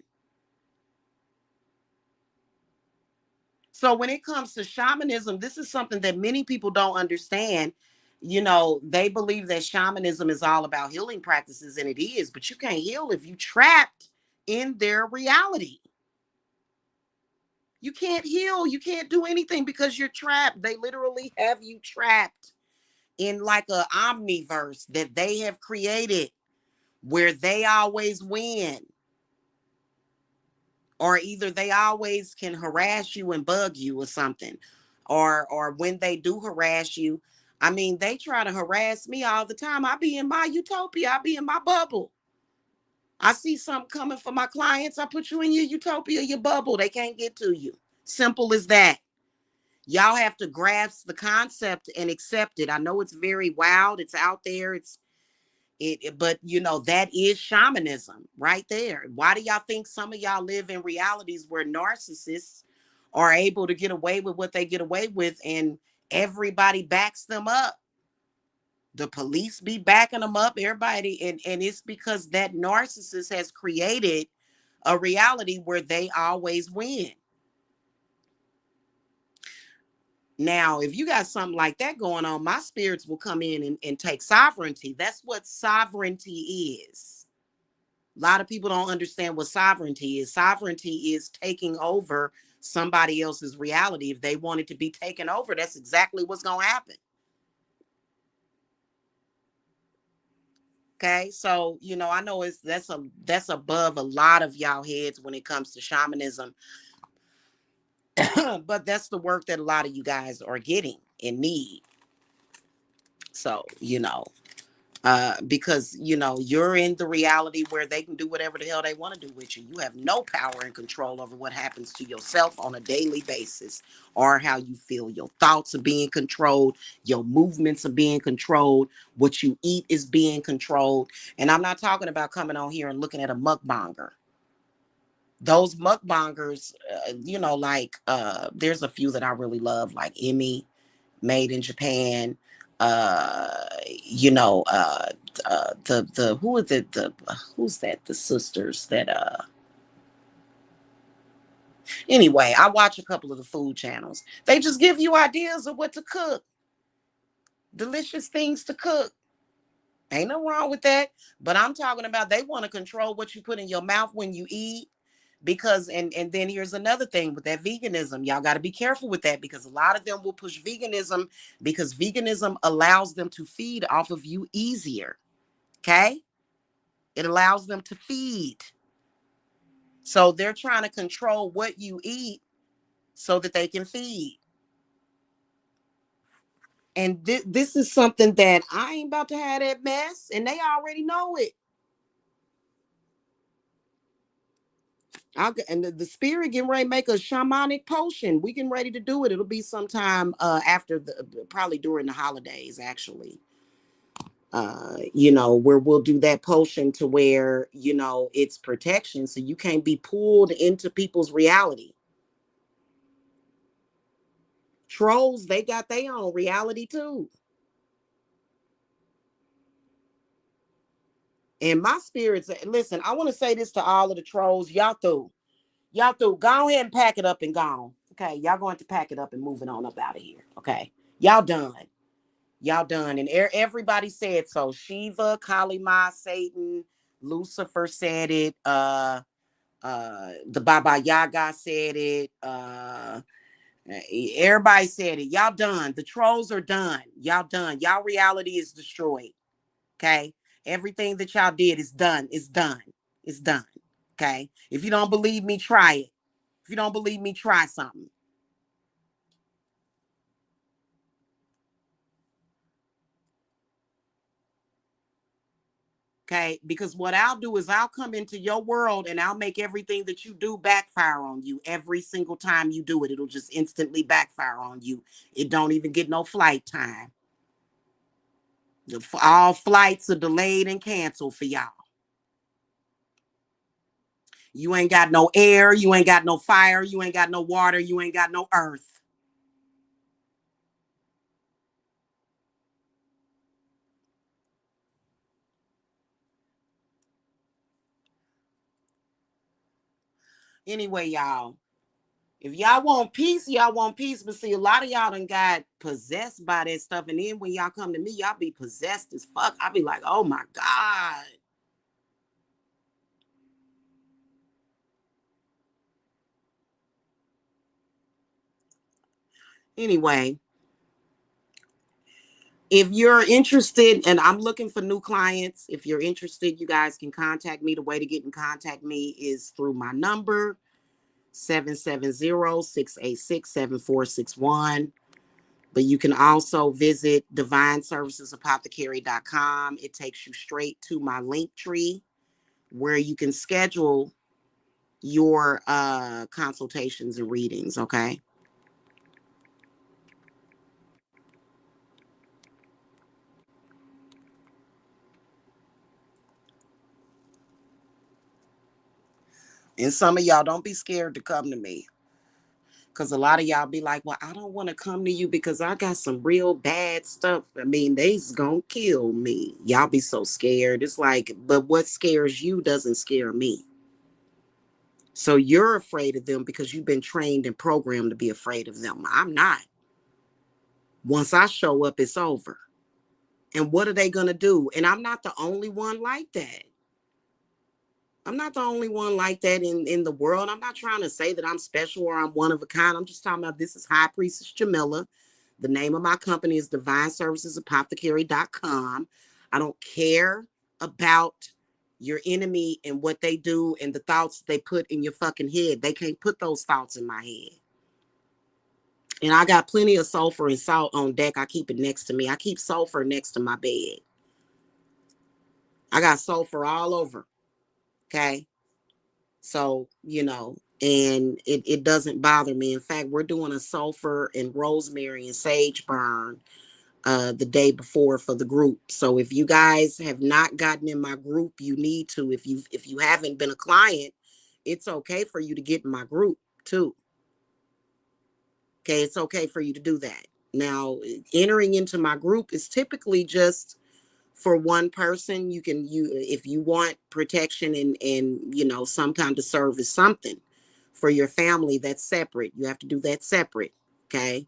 So when it comes to shamanism, this is something that many people don't understand. They believe that shamanism is all about healing practices, and it is, but you can't heal if you trapped in their reality. You can't heal, you can't do anything because you're trapped. They literally have you trapped in like a omniverse that they have created, where they always win, or either they always can harass you and bug you or something, or when they do harass you, I mean, they try to harass me all the time. I be in my utopia. I be in my bubble. I see something coming for my clients. I put you in your utopia, your bubble. They can't get to you. Simple as that. Y'all have to grasp the concept and accept it. I know it's very wild. It's out there. But you know, that is shamanism right there. Why do y'all think some of y'all live in realities where narcissists are able to get away with what they get away with and everybody backs them up? The police be backing them up, everybody, and it's because that narcissist has created a reality where they always win. Now, if you got something like that going on, my spirits will come in and take sovereignty. That's what sovereignty is. A lot of people don't understand what sovereignty is. Sovereignty is taking over somebody else's reality. If they want it to be taken over, that's exactly what's going to happen. Okay, so you know, I know that's above a lot of y'all heads when it comes to shamanism, but that's the work that a lot of you guys are getting and need. So you know, because you know you're in the reality where they can do whatever the hell they want to do with you. You have no power and control over what happens to yourself on a daily basis, or how you feel. Your thoughts are being controlled, your movements are being controlled, what you eat is being controlled. And I'm not talking about coming on here and looking at a mukbanger. Those mukbangers, you know, like there's a few that I really love, like Emmy, Made in Japan. You know, the who is it? The who's that? The sisters that Anyway, I watch a couple of the food channels. They just give you ideas of what to cook, delicious things to cook. Ain't no wrong with that. But I'm talking about they want to control what you put in your mouth when you eat. Because and then here's another thing with that veganism. Y'all got to be careful with that, because a lot of them will push veganism because veganism allows them to feed off of you easier. Okay? It allows them to feed. So they're trying to control what you eat so that they can feed. And this is something that I ain't about to have that mess, and they already know it. And the spirit getting ready to make a shamanic potion. We getting ready to do it. It'll be sometime after probably during the holidays, actually. You know, where we'll do that potion to where, you know, it's protection. So you can't be pulled into people's reality. Trolls, they got their own reality too. And my spirits, listen, I want to say this to all of the trolls. Y'all through. Y'all through. Go ahead and pack it up and gone. Okay. Y'all going to pack it up and moving on up out of here. Okay. Y'all done. Y'all done. And everybody said so. Shiva, Kali Ma, Satan, Lucifer said it. The Baba Yaga said it. Everybody said it. Y'all done. The trolls are done. Y'all done. Y'all reality is destroyed. Okay. Everything that y'all did is done. It's done. It's done. Okay. If you don't believe me, try it. If you don't believe me, try something. Okay. Because what I'll do is I'll come into your world and I'll make everything that you do backfire on you every single time you do it. It'll just instantly backfire on you. It don't even get no flight time. All flights are delayed and canceled for y'all. You ain't got no air. You ain't got no fire. You ain't got no water. You ain't got no earth. Anyway, y'all, if y'all want peace, y'all want peace. But see, a lot of y'all done got possessed by that stuff. And then when y'all come to me, y'all be possessed as fuck. I be like, oh my God. Anyway, if you're interested, and I'm looking for new clients, if you're interested, you guys can contact me. The way to get in contact me is through my number, 770-686-7461. But you can also visit divineservicesapothecary.com. It takes you straight to my link tree where you can schedule your consultations and readings, okay? And some of y'all don't be scared to come to me. Because a lot of y'all be like, well, I don't want to come to you because I got some real bad stuff. I mean, they's gonna kill me. Y'all be so scared. It's like, but what scares you doesn't scare me. So you're afraid of them because you've been trained and programmed to be afraid of them. I'm not. Once I show up, it's over. And what are they gonna do? And I'm not the only one like that. I'm not the only one like that in the world. I'm not trying to say that I'm special or I'm one of a kind. I'm just talking about this is High Priestess Jamila. The name of my company is divineservicesapothecary.com. I don't care about your enemy and what they do and the thoughts they put in your fucking head. They can't put those thoughts in my head. And I got plenty of sulfur and salt on deck. I keep it next to me. I keep sulfur next to my bed. I got sulfur all over. Okay. So, and it doesn't bother me. In fact, we're doing a sulfur and rosemary and sage burn the day before for the group. So if you guys have not gotten in my group, you need to. If you haven't been a client, it's okay for you to get in my group too. Okay, it's okay for you to do that. Now, entering into my group is typically just for one person. You if you want protection and some kind of service, something for your family, that's separate. You have to do that separate. Okay.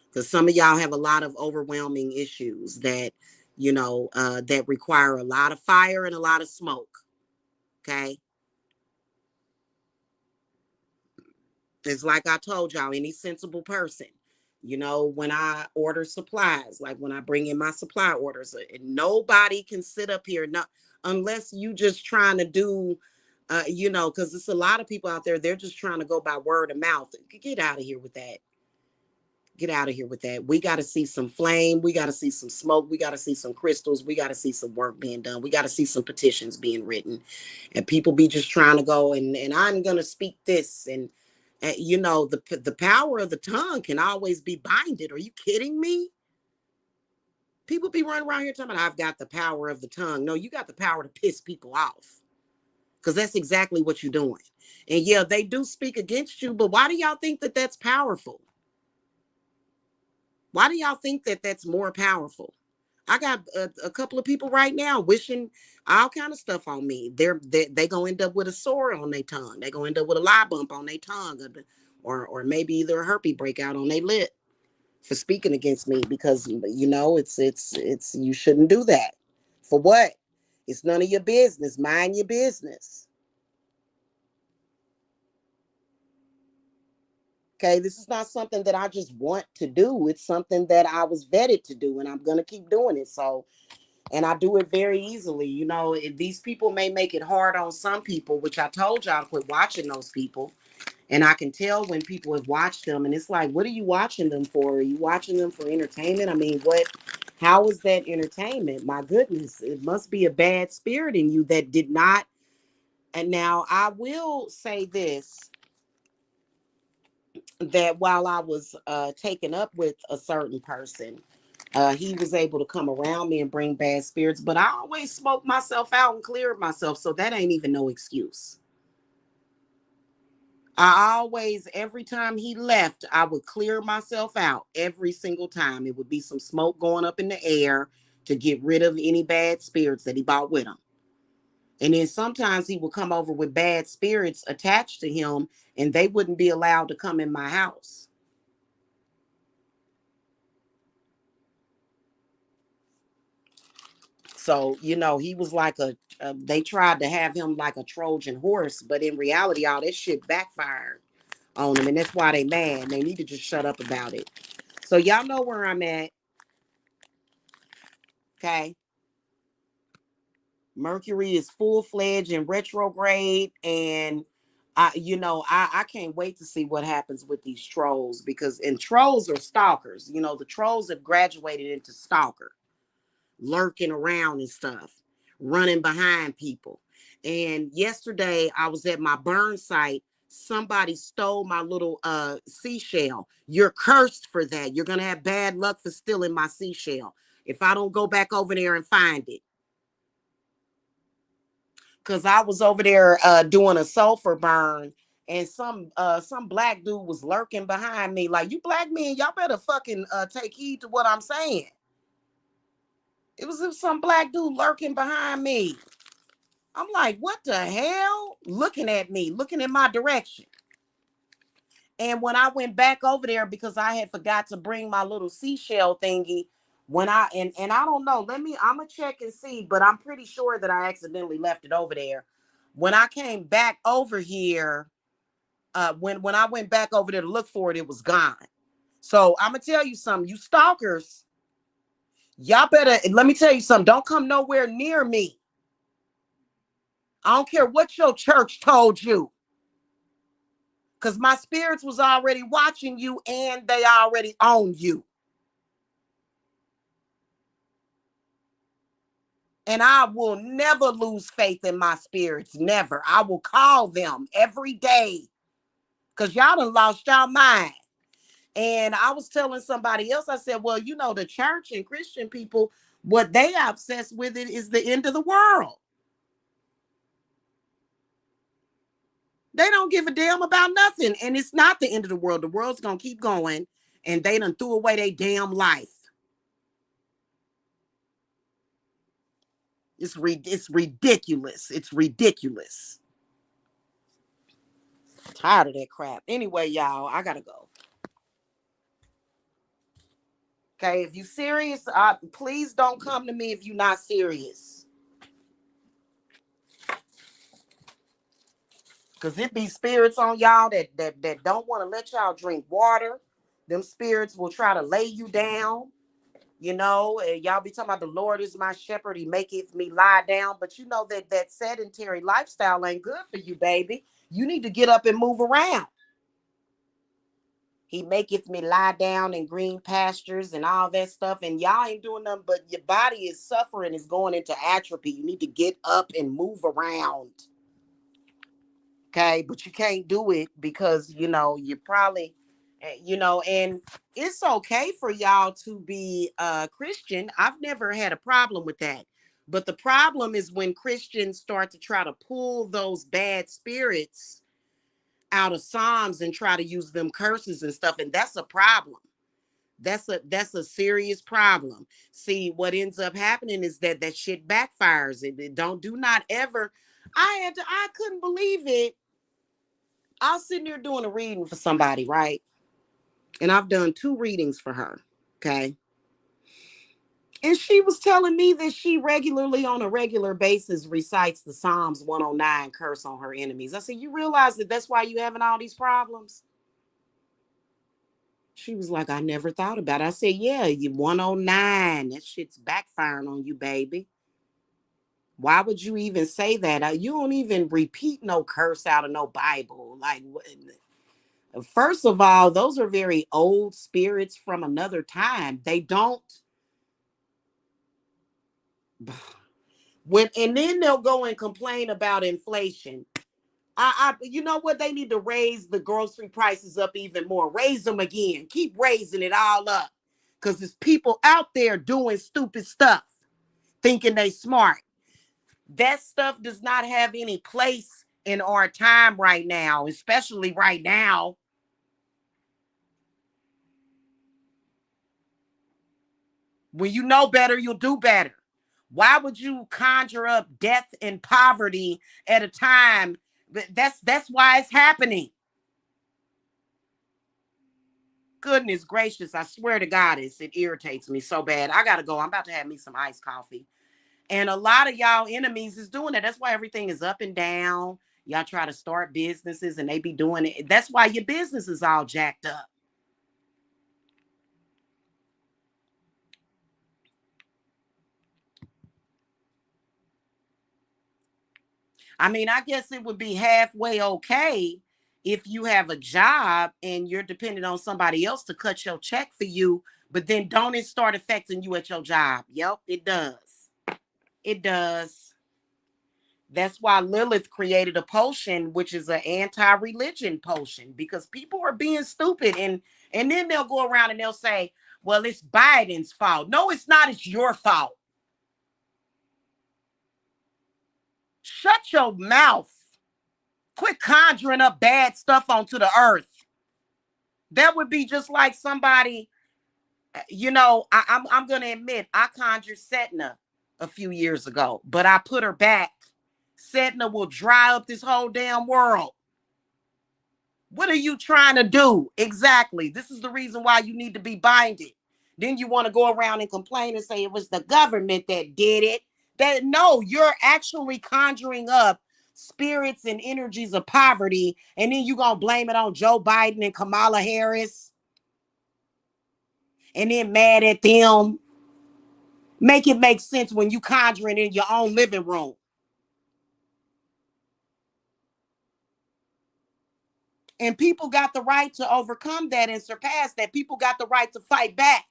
Because some of y'all have a lot of overwhelming issues that require a lot of fire and a lot of smoke. Okay. It's like I told y'all, any sensible person, when I order supplies, like when I bring in my supply orders, nobody can sit up here, not unless you just trying to do, because it's a lot of people out there, they're just trying to go by word of mouth. Get out of here with that. Get out of here with that. We got to see some flame. We got to see some smoke. We got to see some crystals. We got to see some work being done. We got to see some petitions being written. And people be just trying to go and I'm going to speak this. And, the power of the tongue can always be binded. Are you kidding me? People be running around here talking about, I've got the power of the tongue. No, you got the power to piss people off. Because that's exactly what you're doing. And yeah, they do speak against you. But why do y'all think that that's powerful? Why do y'all think that that's more powerful? I got a couple of people right now wishing all kind of stuff on me. They gonna end up with a sore on their tongue. They gonna end up with a lie bump on their tongue, or maybe either a herpes breakout on their lip for speaking against me because it's you shouldn't do that. For what? It's none of your business. Mind your business. Okay, this is not something that I just want to do. It's something that I was vetted to do, and I'm gonna keep doing it. So, and I do it very easily. These people may make it hard on some people, which I told y'all to quit watching those people. And I can tell when people have watched them, and it's like, what are you watching them for? Are you watching them for entertainment? I mean, how is that entertainment? My goodness, it must be a bad spirit in you that did not. And now I will say this, that while I was taken up with a certain person, he was able to come around me and bring bad spirits, but I always smoked myself out and cleared myself. So that ain't even no excuse. Every time he left, I would clear myself out every single time. It would be some smoke going up in the air to get rid of any bad spirits that he brought with him. And then sometimes he would come over with bad spirits attached to him, and they wouldn't be allowed to come in my house. So, he was like they tried to have him like a Trojan horse, but in reality, all this shit backfired on them. And that's why they mad. They need to just shut up about it. So y'all know where I'm at. Okay. Mercury is full-fledged in retrograde, and I can't wait to see what happens with these trolls, because and trolls are stalkers. The trolls have graduated into stalker, lurking around and stuff, running behind people. And yesterday I was at my burn site. Somebody stole my little seashell. You're cursed for that. You're gonna have bad luck for stealing my seashell if I don't go back over there and find it. Cause I was over there doing a sulfur burn, and some black dude was lurking behind me. Like, you black men, y'all better fucking take heed to what I'm saying. It was some black dude lurking behind me. I'm like, what the hell? Looking at me, looking in my direction. And when I went back over there, because I had forgot to bring my little seashell thingy, when and I don't know, I'm gonna check and see, but I'm pretty sure that I accidentally left it over there. When I came back over here, when I went back over there to look for it, it was gone. So I'm gonna tell you something, you stalkers, y'all better, let me tell you something, don't come nowhere near me. I don't care what your church told you, because my spirits was already watching you and they already own you. And I will never lose faith in my spirits. Never. I will call them every day, because y'all done lost y'all mind. And I was telling somebody else, I said, well, the church and Christian people, what they obsessed with it is the end of the world. They don't give a damn about nothing. And it's not the end of the world. The world's going to keep going. And they done threw away their damn life. It's ridiculous. It's ridiculous. Tired of that crap. Anyway, y'all, I gotta go. Okay, if you serious, please don't come to me if you're not serious. Cause it be spirits on y'all that don't want to let y'all drink water. Them spirits will try to lay you down. And y'all be talking about the Lord is my shepherd, he maketh me lie down. But you know that sedentary lifestyle ain't good for you, baby. You need to get up and move around. He maketh me lie down in green pastures and all that stuff. And y'all ain't doing nothing, but your body is suffering, is going into atrophy. You need to get up and move around. Okay. But you can't do it because, you probably, and it's okay for y'all to be Christian. I've never had a problem with that. But the problem is when Christians start to try to pull those bad spirits out of Psalms and try to use them curses and stuff. And that's a problem. That's a serious problem. See, what ends up happening is that shit backfires. It don't do not ever. I couldn't believe it. I was sitting there doing a reading for somebody, right? And I've done 2 readings for her. Okay. And she was telling me that she regularly, on a regular basis, recites the Psalms 109, curse on her enemies. I said, you realize that that's why you having all these problems? She was like, I never thought about it. I said, yeah, you 109. That shit's backfiring on you, baby. Why would you even say that? You don't even repeat no curse out of no Bible. Like, first of all, those are very old spirits from another time. They don't. And then they'll go and complain about inflation. You know what? They need to raise the grocery prices up even more. Raise them again. Keep raising it all up. Because there's people out there doing stupid stuff, thinking they smart. That stuff does not have any place in our time right now, especially right now. When you know better, you'll do better. Why would you conjure up death and poverty at a time? That's why it's happening. Goodness gracious, I swear to God, it irritates me so bad. I gotta go. I'm about to have me some iced coffee. And a lot of y'all enemies is doing that. That's why everything is up and down. Y'all try to start businesses and they be doing it. That's why your business is all jacked up. I mean, I guess it would be halfway okay if you have a job and you're dependent on somebody else to cut your check for you, but then don't it start affecting you at your job? Yep, it does. It does. That's why Lilith created a potion, which is an anti-religion potion, because people are being stupid, and then they'll go around and they'll say, well, it's Biden's fault. No, it's not. It's your fault. Shut your mouth. Quit conjuring up bad stuff onto the earth. That would be just like somebody, I'm gonna admit I conjured Setna a few years ago, but I put her back. Setna will dry up this whole damn world. What are you trying to do? Exactly. This is the reason why you need to be binded. Then you want to go around and complain and say it was the government that did it. That no, you're actually conjuring up spirits and energies of poverty, and then you're gonna blame it on Joe Biden and Kamala Harris, and then mad at them. Make it make sense when you conjuring in your own living room. And people got the right to overcome that and surpass that. People got the right to fight back.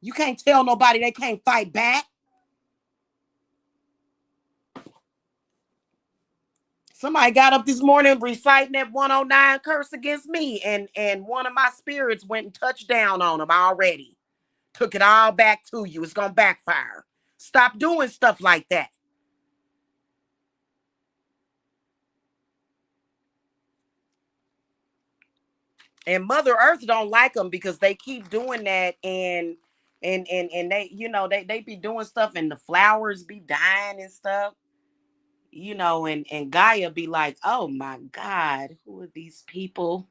You can't tell nobody they can't fight back. Somebody got up this morning reciting that 109 curse against me, and one of my spirits went and touched down on them already. Took it all back to you. It's gonna backfire. Stop doing stuff like that. And Mother Earth don't like them because they keep doing that, and they, they be doing stuff, and the flowers be dying and stuff. And Gaia be like, oh my God, who are these people?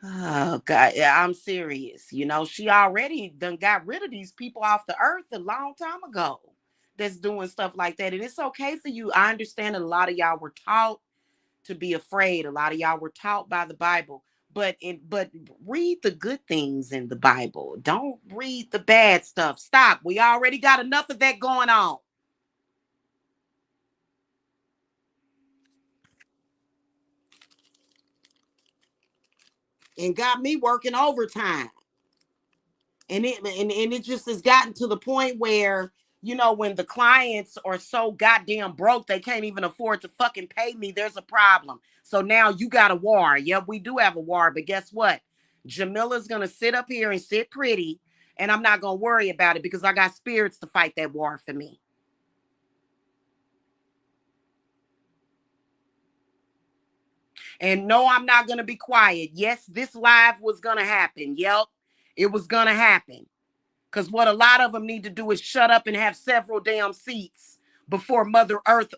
Oh God, yeah, I'm serious. She already done got rid of these people off the earth a long time ago that's doing stuff like that. And it's okay for you. I understand that a lot of y'all were taught to be afraid. A lot of y'all were taught by the Bible. But read the good things in the Bible. Don't read the bad stuff. Stop. We already got enough of that going on. And got me working overtime. And it just has gotten to the point where, when the clients are so goddamn broke they can't even afford to fucking pay me, there's a problem. So now you got a war. Yeah, we do have a war, but guess what? Jamila's gonna sit up here and sit pretty, and I'm not gonna worry about it because I got spirits to fight that war for me. And no, I'm not gonna be quiet. Yes, this live was gonna happen. Yep, it was gonna happen. Because what a lot of them need to do is shut up and have several damn seats before Mother Earth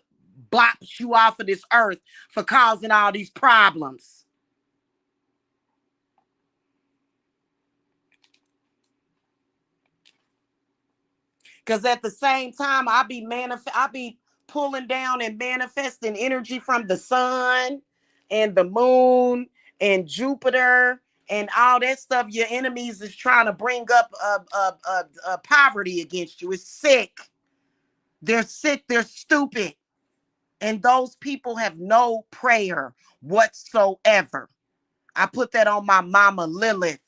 bops you off of this earth for causing all these problems. Because at the same time, I be pulling down and manifesting energy from the sun and the moon and Jupiter and all that stuff. Your enemies is trying to bring up poverty against you. It's sick. They're sick. They're stupid. And those people have no prayer whatsoever. I put that on my mama Lilith.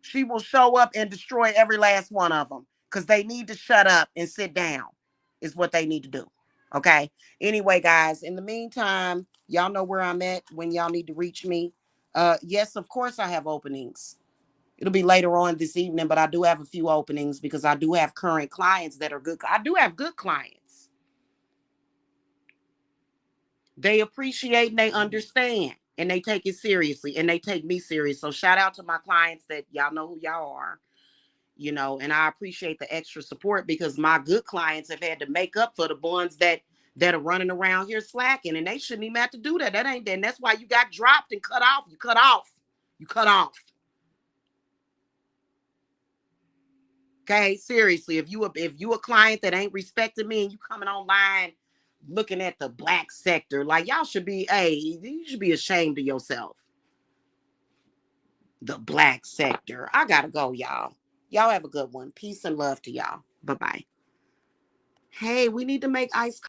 She will show up and destroy every last one of them because they need to shut up and sit down, is what they need to do. Okay. Anyway, guys, in the meantime, y'all know where I'm at when y'all need to reach me. Yes, of course, I have openings. It'll be later on this evening, but I do have a few openings because I do have current clients that are good. I do have good clients. They appreciate and they understand and they take it seriously and they take me serious. So shout out to my clients that y'all know who y'all are, and I appreciate the extra support because my good clients have had to make up for the ones that are running around here slacking, and they shouldn't even have to do that. That ain't, and that's why you got dropped and cut off. You cut off. You cut off. Okay, seriously, if you a client that ain't respecting me and you coming online looking at the black sector, like y'all should be, hey, you should be ashamed of yourself. The black sector. I gotta go, y'all. Y'all have a good one. Peace and love to y'all. Bye bye. Hey, we need to make ice